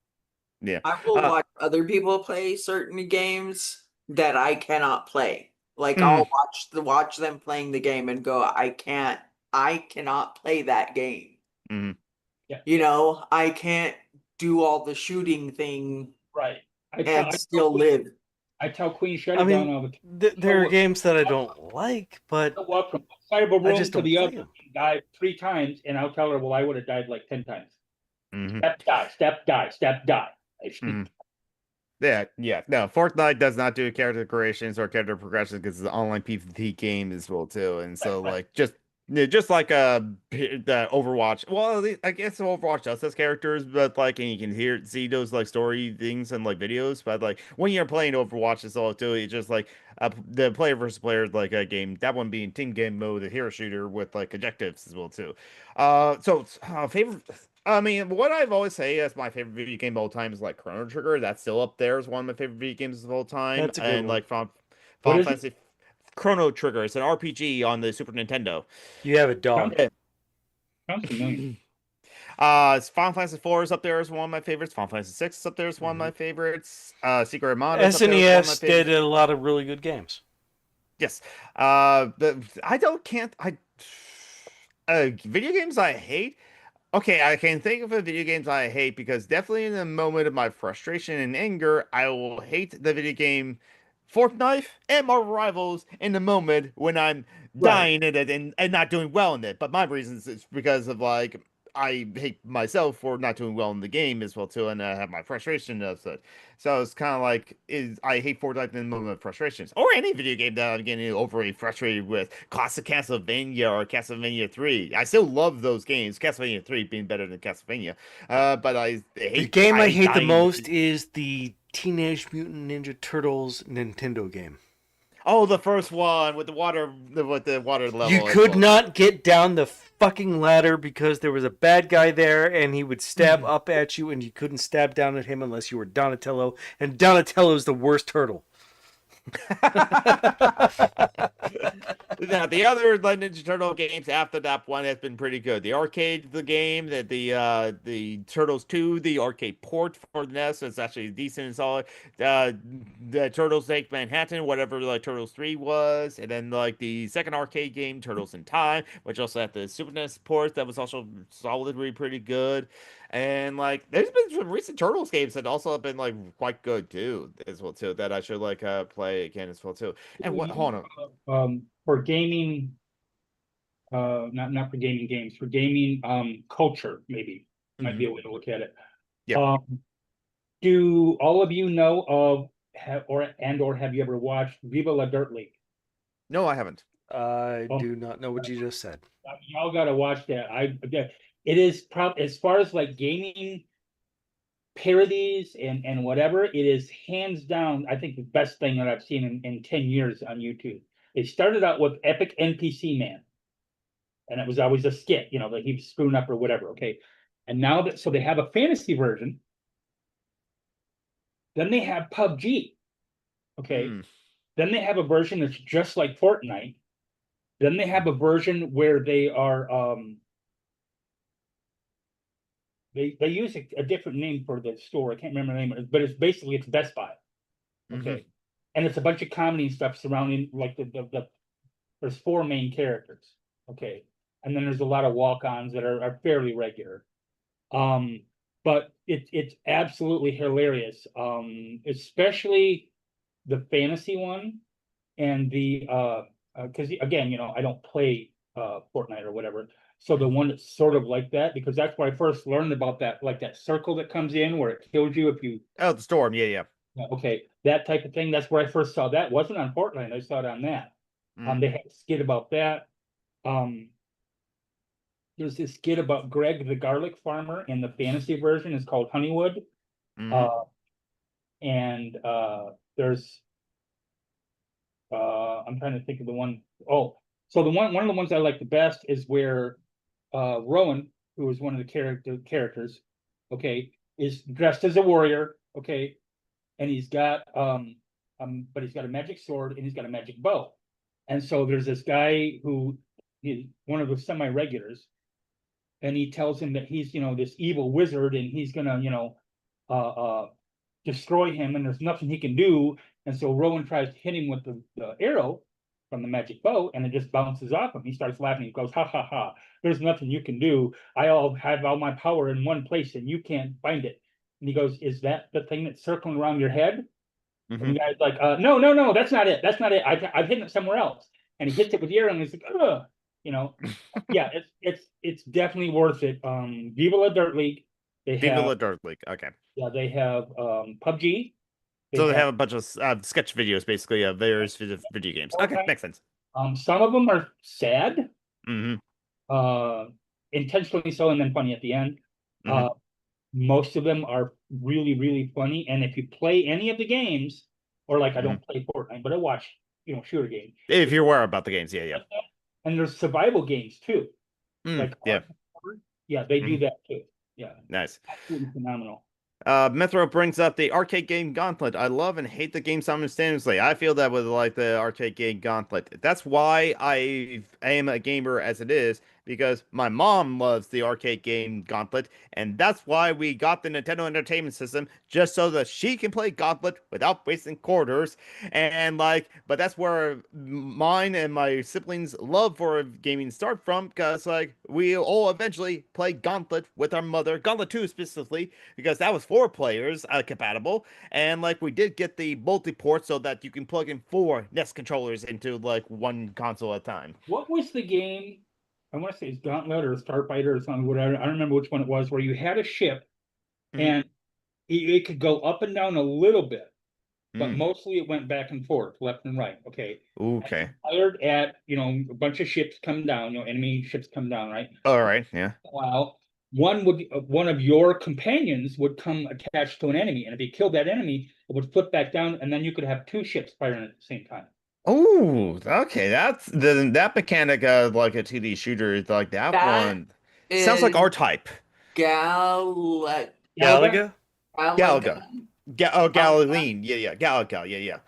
Yeah. I will watch other people play certain games that I cannot play. Like I'll watch them playing the game and go, I cannot play that game. Yeah. I can't do all the shooting thing right and still live. I tell Queen Shut It Down all the time. There are games that I don't like, but walk from one side of a room to the other, them. die 3 times, and I'll tell her, well, I would have died like 10 times. Step, die, step, die, step, die. Yeah. No, Fortnite does not do character creations or character progressions because it's an online PvP game as well too, and so like just like the Overwatch. Well, I guess Overwatch does has characters, but like, and you can see those like story things and like videos. But like when you're playing Overwatch as well too, it's just like the player versus player like a game. That one being team game mode, a hero shooter with like objectives as well too. Favorite. I mean, what I've always say as my favorite video game of all time is like Chrono Trigger. That's still up there as one of my favorite video games of all time. That's a good one. Like Final Fantasy. Chrono Trigger. It's an RPG on the Super Nintendo. You have a dog. Sounds familiar. Final Fantasy 4 is up there as one of my favorites. Final Fantasy 6 is up there as one of my favorites. Secret of Mana is up there as one of my SNES favorites. did a lot of really good games. Yes. Video games I hate. Okay, I can think of video games I hate because definitely in the moment of my frustration and anger, I will hate the video game Fortnite and Marvel Rivals in the moment when I'm dying in it and not doing well in it. But my reasons is because of like I hate myself for not doing well in the game as well too, and I have my frustration of it. So it's kind of like I hate Fortnite in the moment of frustrations, or any video game that I'm getting overly frustrated with. Classic Castlevania or Castlevania 3. I still love those games. Castlevania 3 being better than Castlevania, but I hate the game I hate the dying. most is the Teenage Mutant Ninja Turtles Nintendo game. Oh, the first one with the water level. You could not get down the fucking ladder because there was a bad guy there and he would stab up at you and you couldn't stab down at him unless you were Donatello, and Donatello's the worst turtle. Now, the other Ninja Turtle games after that one has been pretty good. The arcade, the game, the Turtles 2, the arcade port for the NES is actually decent and solid. The Turtles Take Manhattan, whatever like Turtles 3 was, and then like the second arcade game, Turtles in Time, which also had the Super NES port that was also solidly pretty good. And like, there's been some recent Turtles games that also have been like quite good too, as well too. That I should like play again as well too. And what? Hold on. For gaming, not for gaming games, for gaming culture, maybe might be a way to look at it. Yeah. Do all of you know of or have you ever watched Viva La Dirt League? No, I haven't. I do not know what you just said. Y'all gotta watch that. It is probably, as far as like gaming parodies and whatever, it is hands down, I think, the best thing that I've seen in 10 years on YouTube. It started out with Epic NPC Man, and it was always a skit, you know, that he was screwing up or whatever. Okay. And now that, so they have a fantasy version. Then they have PUBG. Okay. Then they have a version that's just like Fortnite. Then they have a version where they are they use a different name for the store. I can't remember the name of it, but it's basically it's Best Buy. Okay. And it's a bunch of comedy and stuff surrounding like there's 4 main characters. Okay. And then there's a lot of walk-ons that are fairly regular. But it's absolutely hilarious. Especially the fantasy one and the because again, you know, I don't play Fortnite or whatever. So the one that's sort of like that, because that's where I first learned about that, like that circle that comes in where it kills you if you. Oh, the storm, yeah. Okay, that type of thing. That's where I first saw that. It wasn't on Fortnite. I saw it on that. They had a skit about that. There's this skit about Greg the garlic farmer, and the fantasy version is called Honeywood. And there's I'm trying to think of the one. Oh, so one of the ones I like the best is where Rowan, who is one of the characters, okay, is dressed as a warrior, okay, and he's got but he's got a magic sword and he's got a magic bow. And so there's this guy who is one of the semi-regulars, and he tells him that he's, you know, this evil wizard and he's gonna, you know, destroy him, and there's nothing he can do. And so Rowan tries to hit him with the arrow from the magic bow, and it just bounces off him. He starts laughing. He goes, ha ha ha, there's nothing you can do. I have all my power in one place and you can't find it. And he goes, is that the thing that's circling around your head? And the guy's like, no, that's not it. That's not it. I've hidden it somewhere else. And he hits it with the arrow, and he's like, ugh. You know, yeah, it's definitely worth it. Viva La Dirt League. Viva La Dirt League. Okay. Yeah, they have PUBG. They have a bunch of sketch videos, basically, of various video games. Okay, makes sense. Some of them are sad. Intentionally so, and then funny at the end. Most of them are really, really funny. And if you play any of the games, or like I don't play Fortnite, but I watch, you know, shooter games. If you're aware about the games, yeah. And there's survival games too. Like yeah, they do that too. Yeah. Nice. Absolutely phenomenal. Metro brings up the arcade game Gauntlet. I love and hate the game simultaneously. I feel that with like the arcade game Gauntlet. That's why I am a gamer as it is, because my mom loves the arcade game Gauntlet, and that's why we got the Nintendo Entertainment System, just so that she can play Gauntlet without wasting quarters. And like, but that's where mine and my siblings' love for gaming start from, because like we all eventually play Gauntlet with our mother, Gauntlet 2 specifically, because that was 4 players compatible, and like we did get the multi-port so that you can plug in 4 NES controllers into like one console at a time. What was the game I want to say it's Gauntlet or Starfighter or something, whatever. I don't remember which one it was, where you had a ship and it could go up and down a little bit, but mostly it went back and forth, left and right. Okay. Okay. Fired at, a bunch of ships come down, enemy ships come down, right? All right. Yeah. Well, one of your companions would come attached to an enemy, and if you killed that enemy, it would flip back down, and then you could have two ships firing at the same time. Oh, okay. That's that mechanic of like a 2D shooter is like that one. Sounds like R Type. Galaga. Galaga? Galaga. Galilean. Yeah. Galaga. Yeah.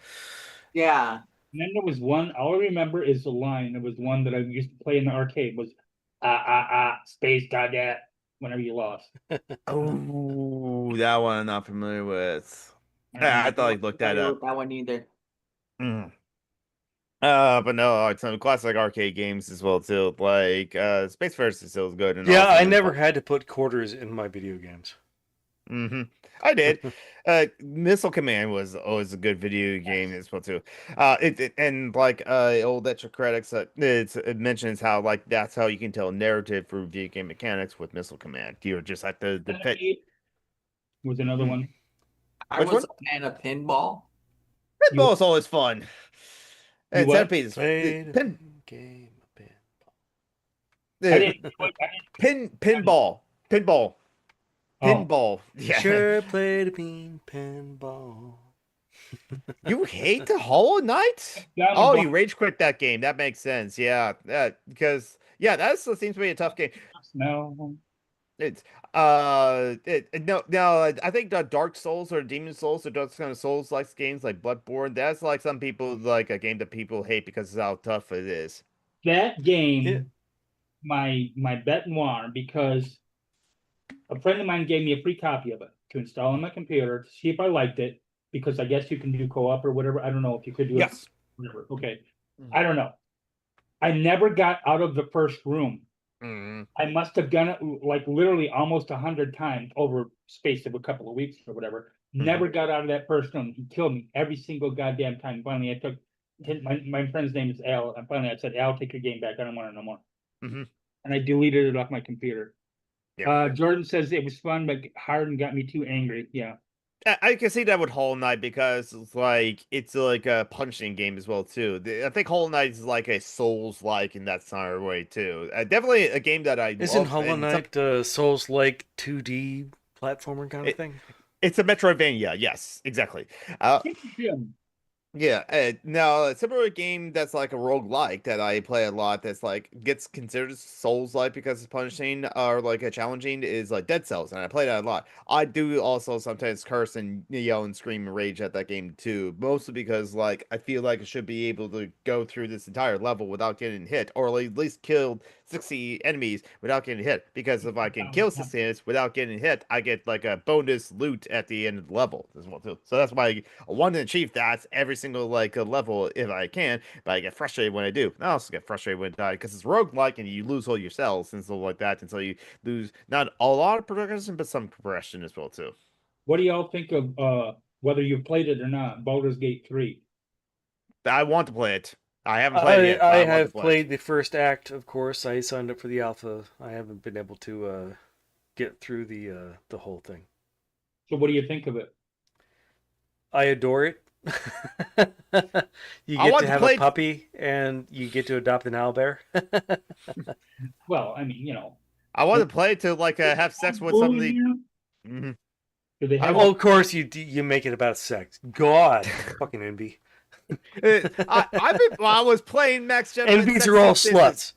Yeah. And then there was one, all I remember is the line. There was one that I used to play in the arcade was space goddamn whenever you lost. Oh, that one I'm not familiar with. I thought I looked that up. That one either. But no, it's some classic arcade games as well too. Like Space Force is still good. And yeah, I never had to put quarters in my video games. I did. Missile Command was always a good video game as well too. And like old Extra Credits, it mentions how like that's how you can tell narrative for video game mechanics with Missile Command. You're just like the was another one. I was a fan of pinball. Pinball is always fun. And centipedes. Pinball. Pinball. Yeah. Sure played a pinball. You hate the Hollow Knight? Oh, you rage quit that game. That makes sense. Yeah. Because that seems to be a tough game. No. It's no, I think the Dark Souls or Demon Souls or those kind of Souls like games like Bloodborne, that's like some people like a game that people hate because of how tough it is. That game, my bête noire, because a friend of mine gave me a free copy of it to install on my computer to see if I liked it, because I guess you can do co-op or whatever. I don't know if you could do it. Whatever. Okay. I don't know. I never got out of the first room. I must have done it like literally almost 100 times over space of a couple of weeks or whatever. Never got out of that first room. He killed me every single goddamn time. Finally, I took my friend's name is Al, and finally I said, Al, take your game back. I don't want it no more. And I deleted it off my computer. Jordan says it was fun, but hard and got me too angry. Yeah. I can see that with Hollow Knight because it's like a punching game as well too. I think Hollow Knight is like a Souls-like in that sort of way too. Definitely a game that I isn't Hollow Knight Souls-like 2D platformer kind of thing? It's a Metroidvania. Yes, exactly. Yeah, now a similar game that's like a roguelike that I play a lot that's like gets considered Souls-like because it's punishing or like a challenging is like Dead Cells, and I play that a lot. I do also sometimes curse and yell and scream and rage at that game too, mostly because like I feel like I should be able to go through this entire level without getting hit, or at least kill 60 enemies without getting hit, because if I can kill 60 enemies without getting hit, I get like a bonus loot at the end of the level as well too. So that's why I want to achieve that every single like a level if I can, but I get frustrated when I do. I also get frustrated when I die because it's roguelike and you lose all your cells and stuff like that until you lose not a lot of progression but some progression as well too. What do y'all think of whether you've played it or not, Baldur's Gate 3? I want to play it. I haven't played it yet. I have played the first act, of course. I signed up for the alpha. I haven't been able to get through the whole thing. So what do you think of it? I adore it. You get to have a puppy and you get to adopt an owlbear. Well, I mean, I want to play to like have sex with somebody. Do they have of course you make it about sex. God, fucking envy. I was playing Max Gen. Envies are all sluts.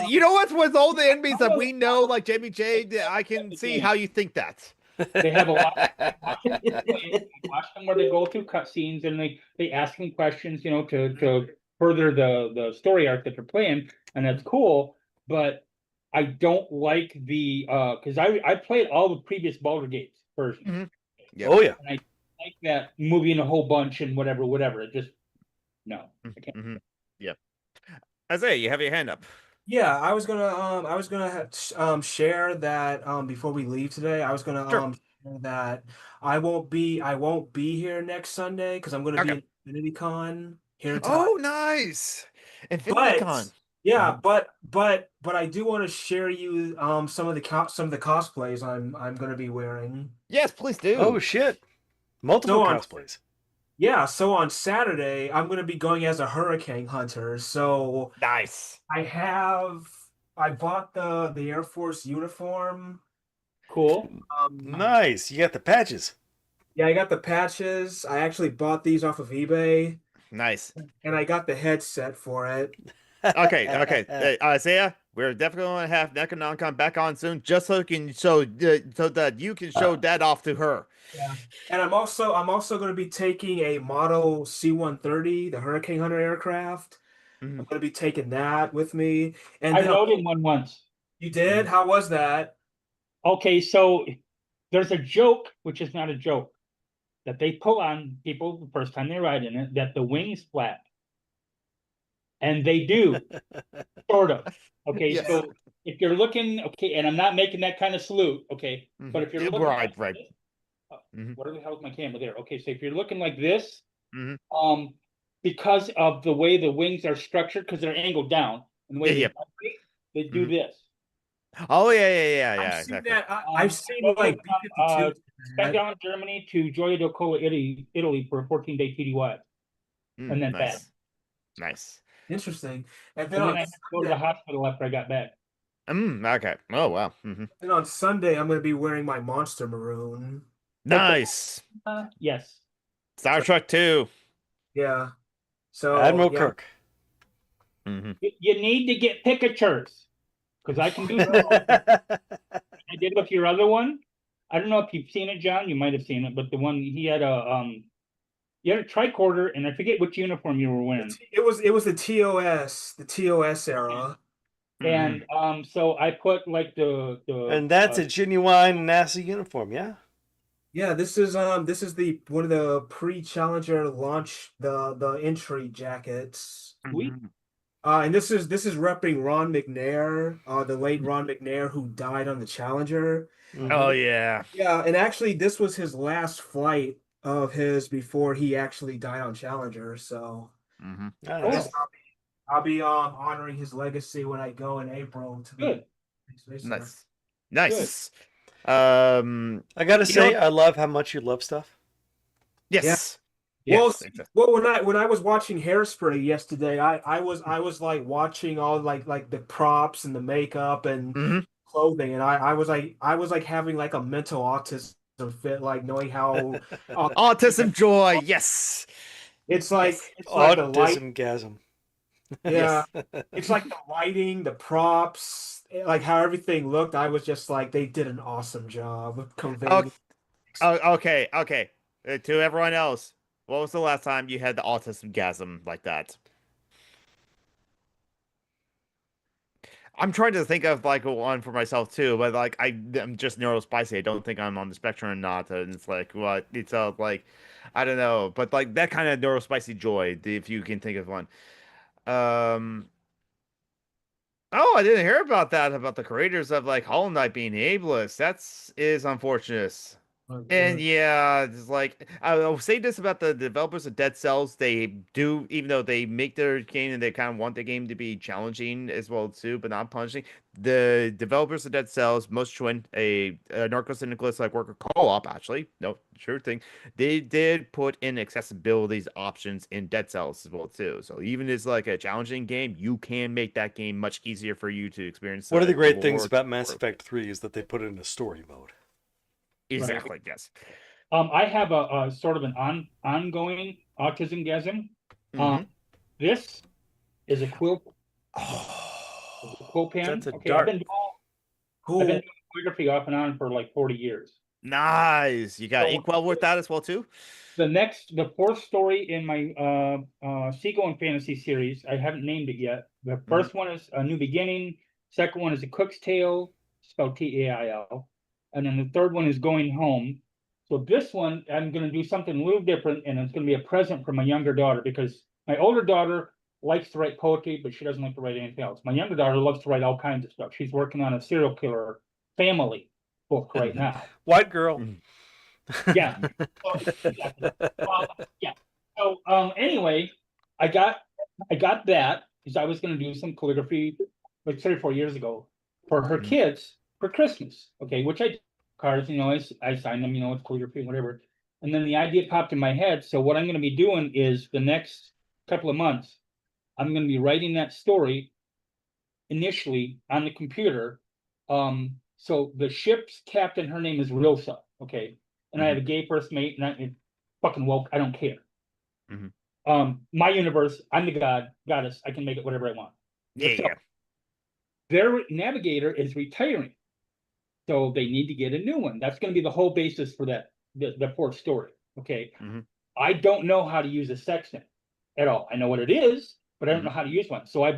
You know what's with all the enemies that we know, like Jamie J? I can see how you think that. They have a lot. Watch them where they go through cutscenes and they ask them questions, to further the story arc that they're playing, and that's cool. But I don't like the because I played all the previous Baldur's Gate versions. Yep. Oh yeah. And I like that moving a whole bunch and whatever. It just no. I can't. Yep. Isaiah, you have your hand up. Yeah, I was gonna share that before we leave today. I was gonna share that I won't be here next Sunday because I'm gonna be at Infinity Con here in town. Oh, nice! InfinityCon. Yeah, but I do want to share you some of the cosplays I'm going to be wearing. Yes, please do. Oh shit. Multiple cosplays. Yeah, so on Saturday I'm going to be going as a hurricane hunter. So nice. I bought the Air Force uniform. Cool. Nice. You got the patches. Yeah, I got the patches. I actually bought these off of eBay. Nice. And I got the headset for it. Okay. Isaiah, we're definitely going to have Necronomicon back on soon, just so you can so that you can show that off to her. Yeah. And I'm also going to be taking a model C-130, the Hurricane Hunter aircraft. I'm going to be taking that with me. And I rode in one once. You did? How was that? Okay, so there's a joke, which is not a joke, that they pull on people the first time they ride in it, that the wings flap. And they do, sort of. Okay, yes. So if you're looking, okay, and I'm not making that kind of salute, okay, but if you're looking right. This, what the hell is my camera there? Okay, so if you're looking like this, because of the way the wings are structured, because they're angled down, and the way they do this. Oh yeah. I've seen exactly. that. I've seen like B-52. Back down in Germany to Gioia del Colle, Italy for a 14-day TDY, and then back. Nice. Interesting. And then I had to go to the hospital after I got back. Okay. Oh wow. And on Sunday, I'm going to be wearing my Monster Maroon. Nice. Yes. Star Trek 2. Yeah. So Admiral Kirk. You need to get picatures, because I can do that. I did with your other one. I don't know if you've seen it, John. You might have seen it, but the one he had you had a tricorder, and I forget which uniform you were wearing. It was the TOS era. And so I put like the and that's a genuine NASA uniform, yeah. Yeah, this is the one of the pre-Challenger launch the entry jackets. Sweet. And this is repping Ron McNair, the late Ron McNair, who died on the Challenger. Oh yeah. Yeah, and actually this was his last flight of his before he actually died on Challenger. So I'll be honoring his legacy when I go in April to Good. Nice. Good. I gotta say, I love how much you love stuff. Yes. Yeah. Well, when I was watching Hairspray yesterday, I was like watching all like the props and the makeup and clothing, and I was like having like a mental autism fit, like knowing how autism joy. Yes. It's like autism-gasm. Yeah. It's like the lighting, the props, like how everything looked. I was just like, they did an awesome job of conveying. Okay. To everyone else, what was the last time you had the autism-gasm like that? I'm trying to think of like one for myself too, but like I'm just neurospicy. I don't think I'm on the spectrum or not. And it's like what it's like, I don't know, but like that kind of neurospicy joy, if you can think of one. Oh, I didn't hear about that, about the creators of like Hollow Knight being ableist. Is unfortunate. And yeah, it's like I'll say this about the developers of Dead Cells. They do, even though they make their game and they kind of want the game to be challenging as well too, but not punishing. The developers of Dead Cells, most twin, a narco-syndicalist like worker co-op, actually, no, sure thing. They did put in accessibility options in Dead Cells as well too. So even as like a challenging game, you can make that game much easier for you to experience. One of the great things about Mass Effect 3 is that they put it in a story mode. Exactly. Right. Yes. I have a sort of an ongoing autism-gasm. This is a quill. A quill pen. That's a dark. I've been doing calligraphy off and on for like 40 years. Nice. You got inkwell with that as well too. The fourth story in my Seagoing Fantasy series, I haven't named it yet. The first one is A New Beginning. Second one is A Cook's Tale, spelled T-A-I-L. And then the third one is Going Home. So this one, I'm going to do something a little different, and it's going to be a present for my younger daughter, because my older daughter likes to write poetry, but she doesn't like to write anything else. My younger daughter loves to write all kinds of stuff. She's working on a serial killer family book right now. White girl. Yeah. Yeah. So anyway, I got that, because I was going to do some calligraphy like 3 or 4 years ago for her kids for Christmas. Okay, which I cards, I signed them, with calligraphy and whatever. And then the idea popped in my head. So what I'm going to be doing is the next couple of months, I'm going to be writing that story initially on the computer. So the ship's captain, her name is Rilsa, okay? And I have a gay first mate, and I fucking woke, I don't care. My universe, I'm the goddess, I can make it whatever I want. Yeah. Their navigator is retiring. So they need to get a new one. That's going to be the whole basis for the fourth story. Okay. I don't know how to use a sextant at all. I know what it is, but I don't know how to use one. So I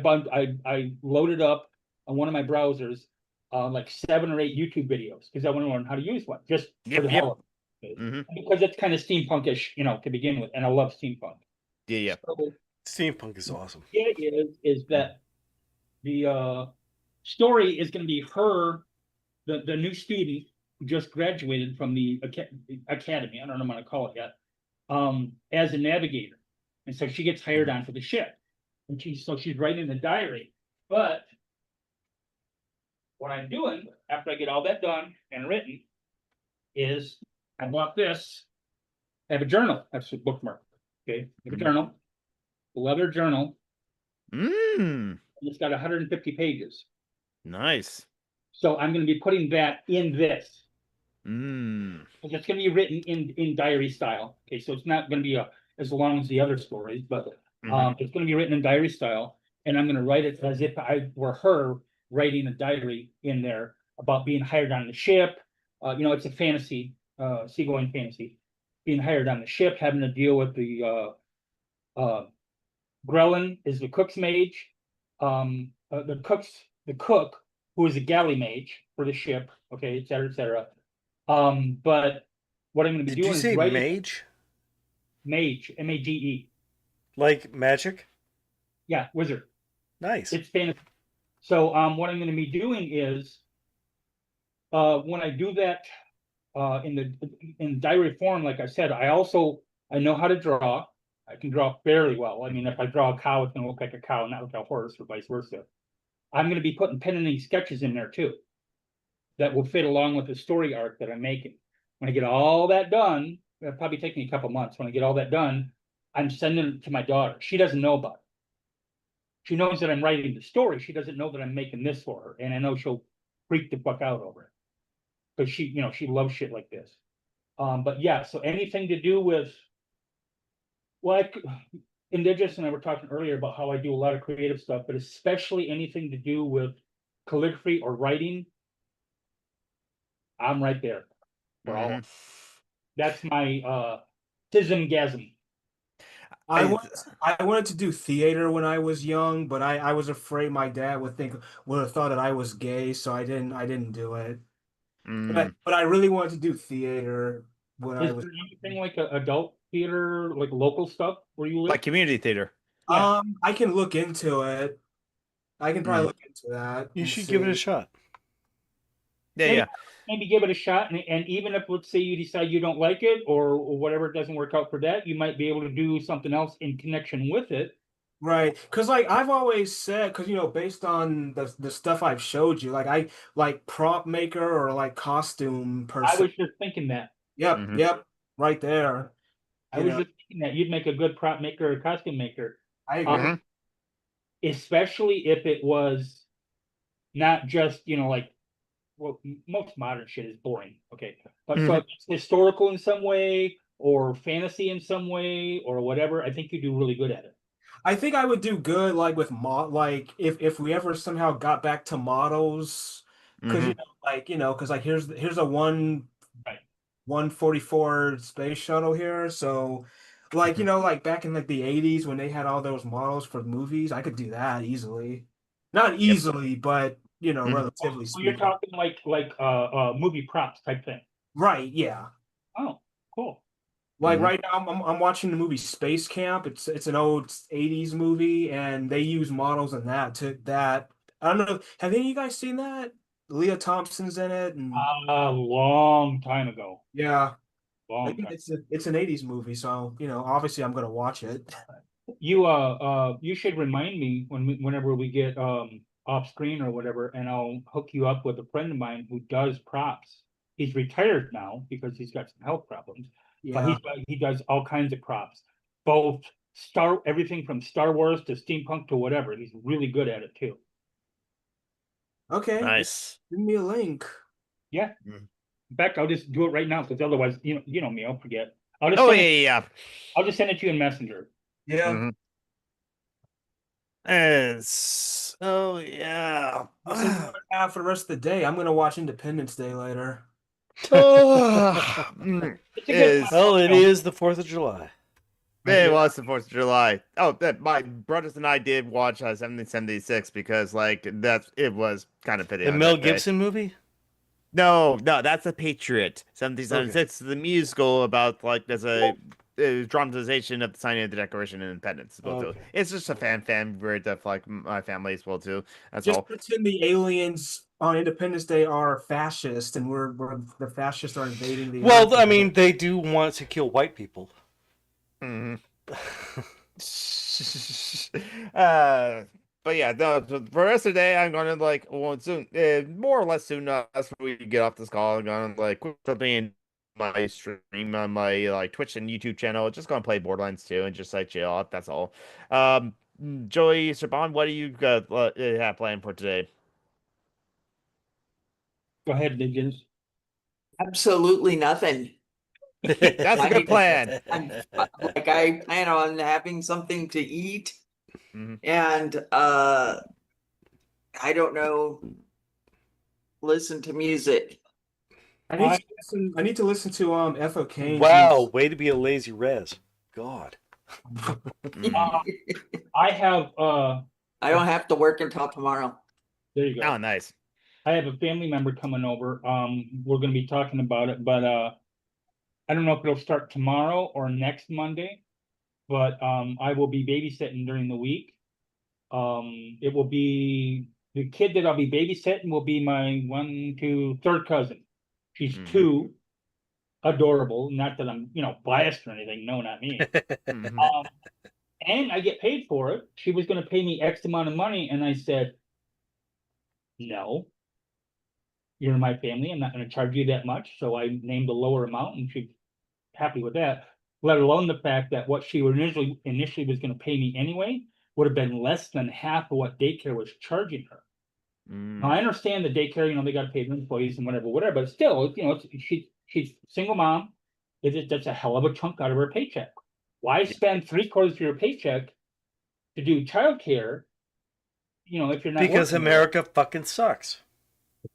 loaded up on one of my browsers like 7 or 8 YouTube videos because I want to learn how to use one just for the hell of it. Because it's kind of steampunkish, to begin with, and I love steampunk. Yeah. So, steampunk is awesome. The idea is that the story is going to be her, the new student who just graduated from the academy. I don't know what to call it yet. As a navigator, and so she gets hired on for the ship, and she's writing a diary. But what I'm doing after I get all that done and written is I bought this. I have a journal. That's a bookmark. Okay, I have a journal, a leather journal. It's got 150 pages. Nice. So I'm going to be putting that in this. It's going to be written in diary style. Okay, so it's not going to be as long as the other stories, but it's going to be written in diary style, and I'm going to write it as if I were her writing a diary in there about being hired on the ship. It's a fantasy, seagoing fantasy. Being hired on the ship, having to deal with the Grelin is the cook's mage. The cook who is a galley mage for the ship. Okay, et cetera, et cetera. But what I'm going to be doing is writing. Did you say mage? Mage, M-A-G-E. Like magic? Yeah, wizard. Nice. It's fantasy. So what I'm going to be doing is when I do that in diary form, like I said, I know how to draw. I can draw fairly well. I mean, if I draw a cow, it's going to look like a cow, not like a horse, or vice versa. I'm going to be putting pen and ink sketches in there too that will fit along with the story arc that I'm making. When I get all that done, it'll probably take me a couple months. When I get all that done, I'm sending it to my daughter. She doesn't know about it. She knows that I'm writing the story. She doesn't know that I'm making this for her. And I know she'll freak the fuck out over it. Because she loves shit like this. But yeah, so anything to do with Indigenous and I were talking earlier about how I do a lot of creative stuff, but especially anything to do with calligraphy or writing, I'm right there. That's my tismgasm. I wanted to do theater when I was young, but I was afraid my dad would have thought that I was gay, so I didn't do it. But I really wanted to do theater when I was. Is there anything like adult theater, like local stuff where you live? Like community theater. Yeah. I can look into it. I can probably look into that. You should give it a shot. Yeah. Maybe give it a shot, and even if, let's say, you decide you don't like it or whatever, it doesn't work out for that, you might be able to do something else in connection with it. Right, because like I've always said, because based on the stuff I've showed you, like I like prop maker or like costume person. I was just thinking that. Yep, right there. I was just thinking that you'd make a good prop maker or costume maker. I agree. Especially if it was not just, most modern shit is boring. Okay. But so if it's historical in some way or fantasy in some way or whatever, I think you do really good at it. I think I would do good like with like if we ever somehow got back to models, because because like here's a 144 space shuttle here, so like like back in like the 80s when they had all those models for movies, I could do that easily. Not easily, but relatively So speaking. you're talking like movie props type thing. Right, yeah. Oh, cool. Like right now, I'm watching the movie Space Camp. It's an old 80s movie, and they use models in that. I don't know. Have any of you guys seen that? Leah Thompson's in it, and A long time ago. yeah, Long time. it's an 80s movie, so obviously I'm gonna watch it. You should remind me whenever we get off screen or whatever, and I'll hook you up with a friend of mine who does props. He's retired now because he's got some health problems, but Yeah. he does all kinds of props, both everything from Star Wars to steampunk to whatever. He's really good at it too. Okay. Nice. Give me a link. Yeah. Mm. In fact, I'll just do it right now because otherwise, you know me, I'll forget. Oh yeah. I'll just send it to you in Messenger. Yeah. Mm-hmm. And so yeah. So what do I have for the rest of the day? I'm gonna watch Independence Day later. Well, it is the 4th of July. It was the 4th of July. Oh, my brothers and I did watch 1776 because it was kind of fitting. The Mel Gibson movie? No, that's a Patriot. 1776 is the musical about there's a dramatization of the signing of the Declaration of Independence. Okay. It's just a fan favorite of my family as well too. That's Just all. pretend the aliens on Independence Day are fascist, and we're the fascists are invading the. Well, I mean, they do want to kill white people. Mm-hmm. But yeah, no, for the rest of the day, I'm gonna soon, more or less soon after we get off this call, I'm gonna quit flipping my stream on my Twitch and YouTube channel. Just gonna play Borderlands 2 and just chill out. That's all. Joey Serban, what do you got have planned for today? Go ahead, Diggins. Absolutely nothing. That's a good plan. I plan on having something to eat, and I don't know, listen to music. I need to listen to Ethel Cain. Wow, way to be a lazy res. God. I have I don't have to work until tomorrow. There you go. Oh, nice. I have a family member coming over. We're gonna be talking about it, but I don't know if it'll start tomorrow or next Monday, but I will be babysitting during the week. It will be the kid that I'll be babysitting will be my third cousin. She's 2, adorable. Not that I'm, biased or anything. No, not me. And I get paid for it. She was going to pay me X amount of money, and I said, no. You're in my family. I'm not going to charge you that much. So I named a lower amount, and she's happy with that. Let alone the fact that what she initially was going to pay me anyway would have been less than half of what daycare was charging her. Now I understand the daycare, they got to pay their employees and whatever, but still, she's single mom. That's a hell of a chunk out of her paycheck. Why spend 3/4 of your paycheck to do childcare? If you're not because working, America fucking sucks.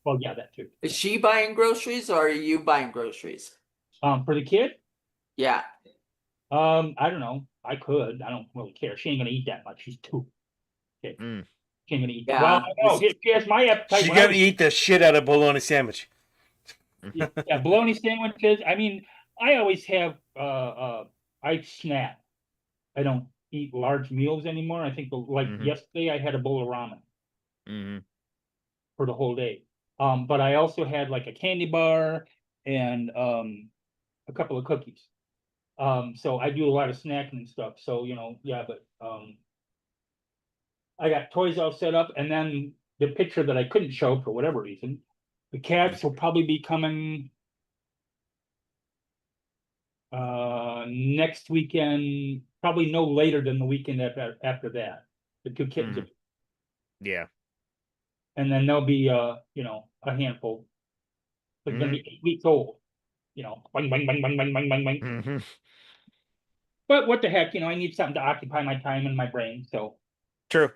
Well, yeah, that too. Is she buying groceries or are you buying groceries? For the kid? Yeah. I don't know. I could. I don't really care. She ain't gonna eat that much. She's 2. Okay. She ain't gonna eat. Yeah. Well, she has my appetite. She's gonna eat the shit out of bologna sandwich. Yeah, bologna sandwiches. I mean, I always have. I snack. I don't eat large meals anymore. I think yesterday I had a bowl of ramen for the whole day. But I also had a candy bar and a couple of cookies. So I do a lot of snacking and stuff. So yeah, but I got toys all set up, and then the picture that I couldn't show for whatever reason, the cats will probably be coming next weekend, probably no later than the weekend after that. The 2 kittens. Yeah. And then there'll be a handful. They're gonna be 8 weeks old. Bang, bang, bang, bang, bang, bang, bang, bang. But what the heck, I need something to occupy my time and my brain. So true.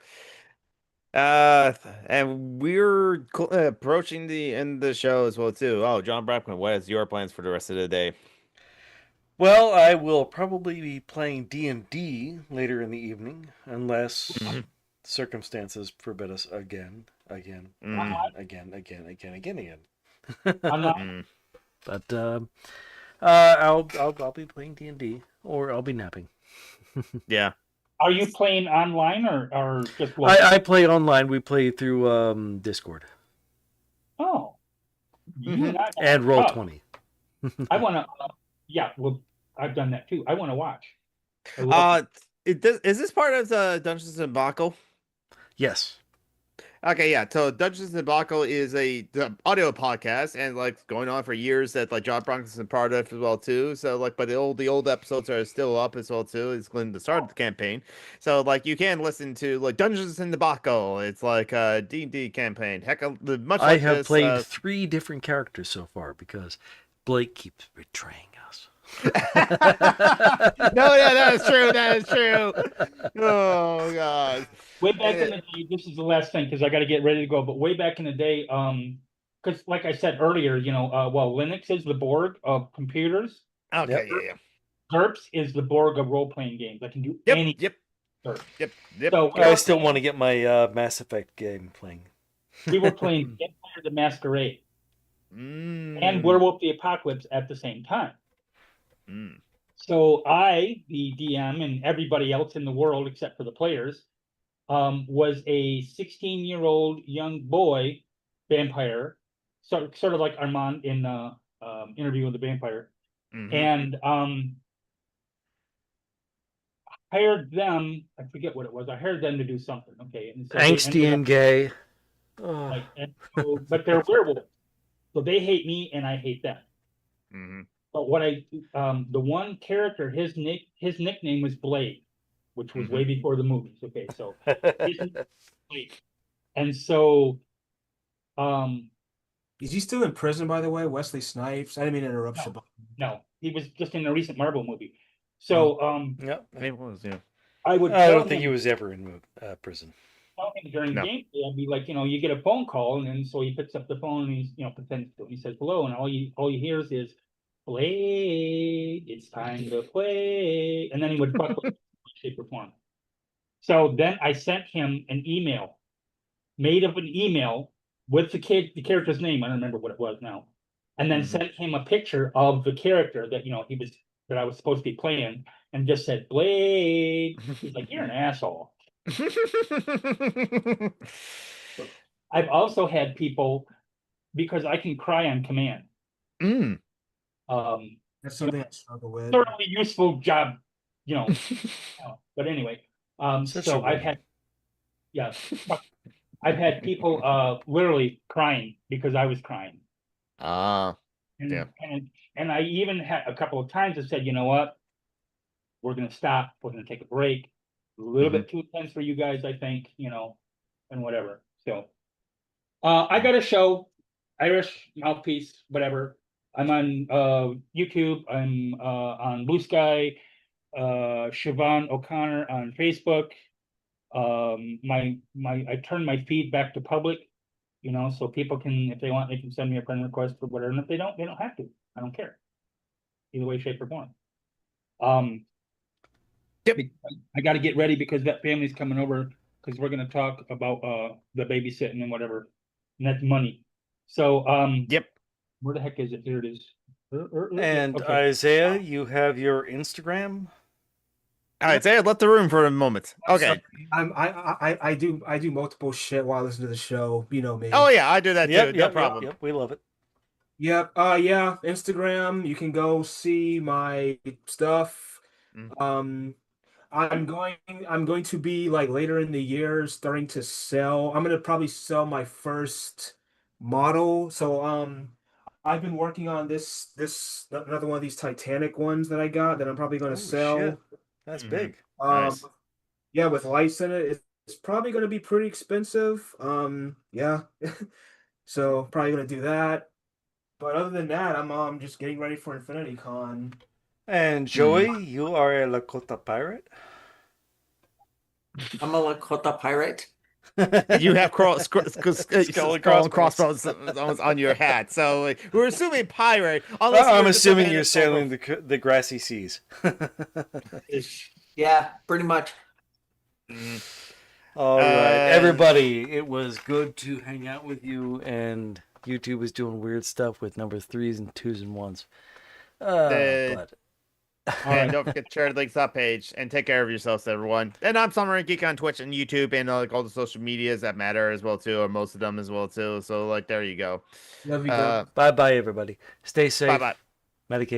And we're approaching the end of the show as well too. Oh, John Brackman, what is your plans for the rest of the day? Well, I will probably be playing D&D later in the evening, unless circumstances forbid us again. But I'll be playing D&D, or I'll be napping. Yeah. Are you playing online or just local? I play online. We play through Discord. Oh. And Roll20. I want to. Yeah, well, I've done that too. I want to watch. is this part of the Dungeons and Debacle? Yes. Okay, yeah. So Dungeons and Debacle is the audio podcast, and like going on for years that like John Bronx is a part of as well too. So like, but the old episodes are still up as well too. It's when the start of the campaign. So like, you can listen to like Dungeons and Debacle. It's like a D&D campain. Heck, much I like have this, played 3 different characters so far because Blake keeps betraying us. No, yeah, that is true. That is true. Oh God. Way back in the day, this is the last thing because I got to get ready to go. But way back in the day, because like I said earlier, well, Linux is the Borg of computers. Okay, Yep. yeah. GURPS is the Borg of role-playing games. I can do Yep, any. yep. GURPS. Yep. So I still want to get my Mass Effect game playing. we were playing Vampire the Masquerade and Mm. Werewolf the Apocalypse at the same time. Mm. So I, the DM, and everybody else in the world except for the players, was a 16-year-old young boy vampire, sort of like Armand in Interview with the Vampire, Mhm. and hired them. I forget what it was. I hired them to do something. Okay, and so Angsty and gay. but they're werewolves, so they hate me and I hate them. Mhm. But the one character, his nickname was Blade, which was way before the movies. Okay, so Blade. And so, Is he still in prison, by the way? Wesley Snipes? I didn't mean to interrupt you. no, he was just in a recent Marvel movie. So, yeah, it was, yeah. I don't think he was ever in prison. During gameplay, I'd be like, you get a phone call, and then so he picks up the phone and he's, pretends to, and he says hello, and all you hears is, Blade, it's time to play, and then he would buckle in shape or form. So then I sent him an email, made up an email with the character's name. I don't remember what it was now, and then sent him a picture of the character that that I was supposed to be playing, and just said Blade. He's like, you're an asshole. I've also had people, because I can cry on command. That's something I struggle with. Thoroughly useful job, But anyway, so I've had people literally crying because I was crying. Yeah. And I even had a couple of times I said, you know what? We're gonna stop. We're gonna take a break. A little bit too intense for you guys, I think, and whatever. So I got a show, Irish Mouthpiece, whatever. I'm on YouTube. I'm on Blue Sky. Siobhan O'Connor on Facebook. I turned my feed back to public, so people can, if they want, they can send me a friend request or whatever. And if they don't have to. I don't care. Either way, shape, or form. I got to get ready because that family's coming over because we're going to talk about the babysitting and whatever, and that's money. So where the heck is it? Here it is. And okay. Isaiah, you have your Instagram. Isaiah, let the room for a moment. Okay. I do multiple shit while I listen to the show. You know me. Oh yeah, I do that too. No problem. Yep, we love it. Yep. Yeah. Instagram. You can go see my stuff. I'm going to be like later in the year starting to sell. I'm gonna probably sell my first model. So I've been working on this another one of these Titanic ones that I got that I'm probably gonna sell. Shit. That's big. Nice. Yeah, with lights in it, it's probably gonna be pretty expensive. Yeah. So probably gonna do that. But other than that, I'm just getting ready for Infinity Con. And Joey, you are a Lakota pirate? I'm a Lakota pirate. You have skull and crossbones on your hat, so we're assuming pirate. I'm assuming you're sailing the grassy seas. Yeah, pretty much. All right, everybody, it was good to hang out with you, and YouTube is doing weird stuff with number 3s and 2s and 1s. But and don't forget to share the links up page and take care of yourselves, everyone. And I'm Summer and Geek on Twitch and YouTube and like all the social medias that matter as well too, or most of them as well too. So like there you go. Love you. Bye bye everybody. Stay safe. Bye bye. Medicate.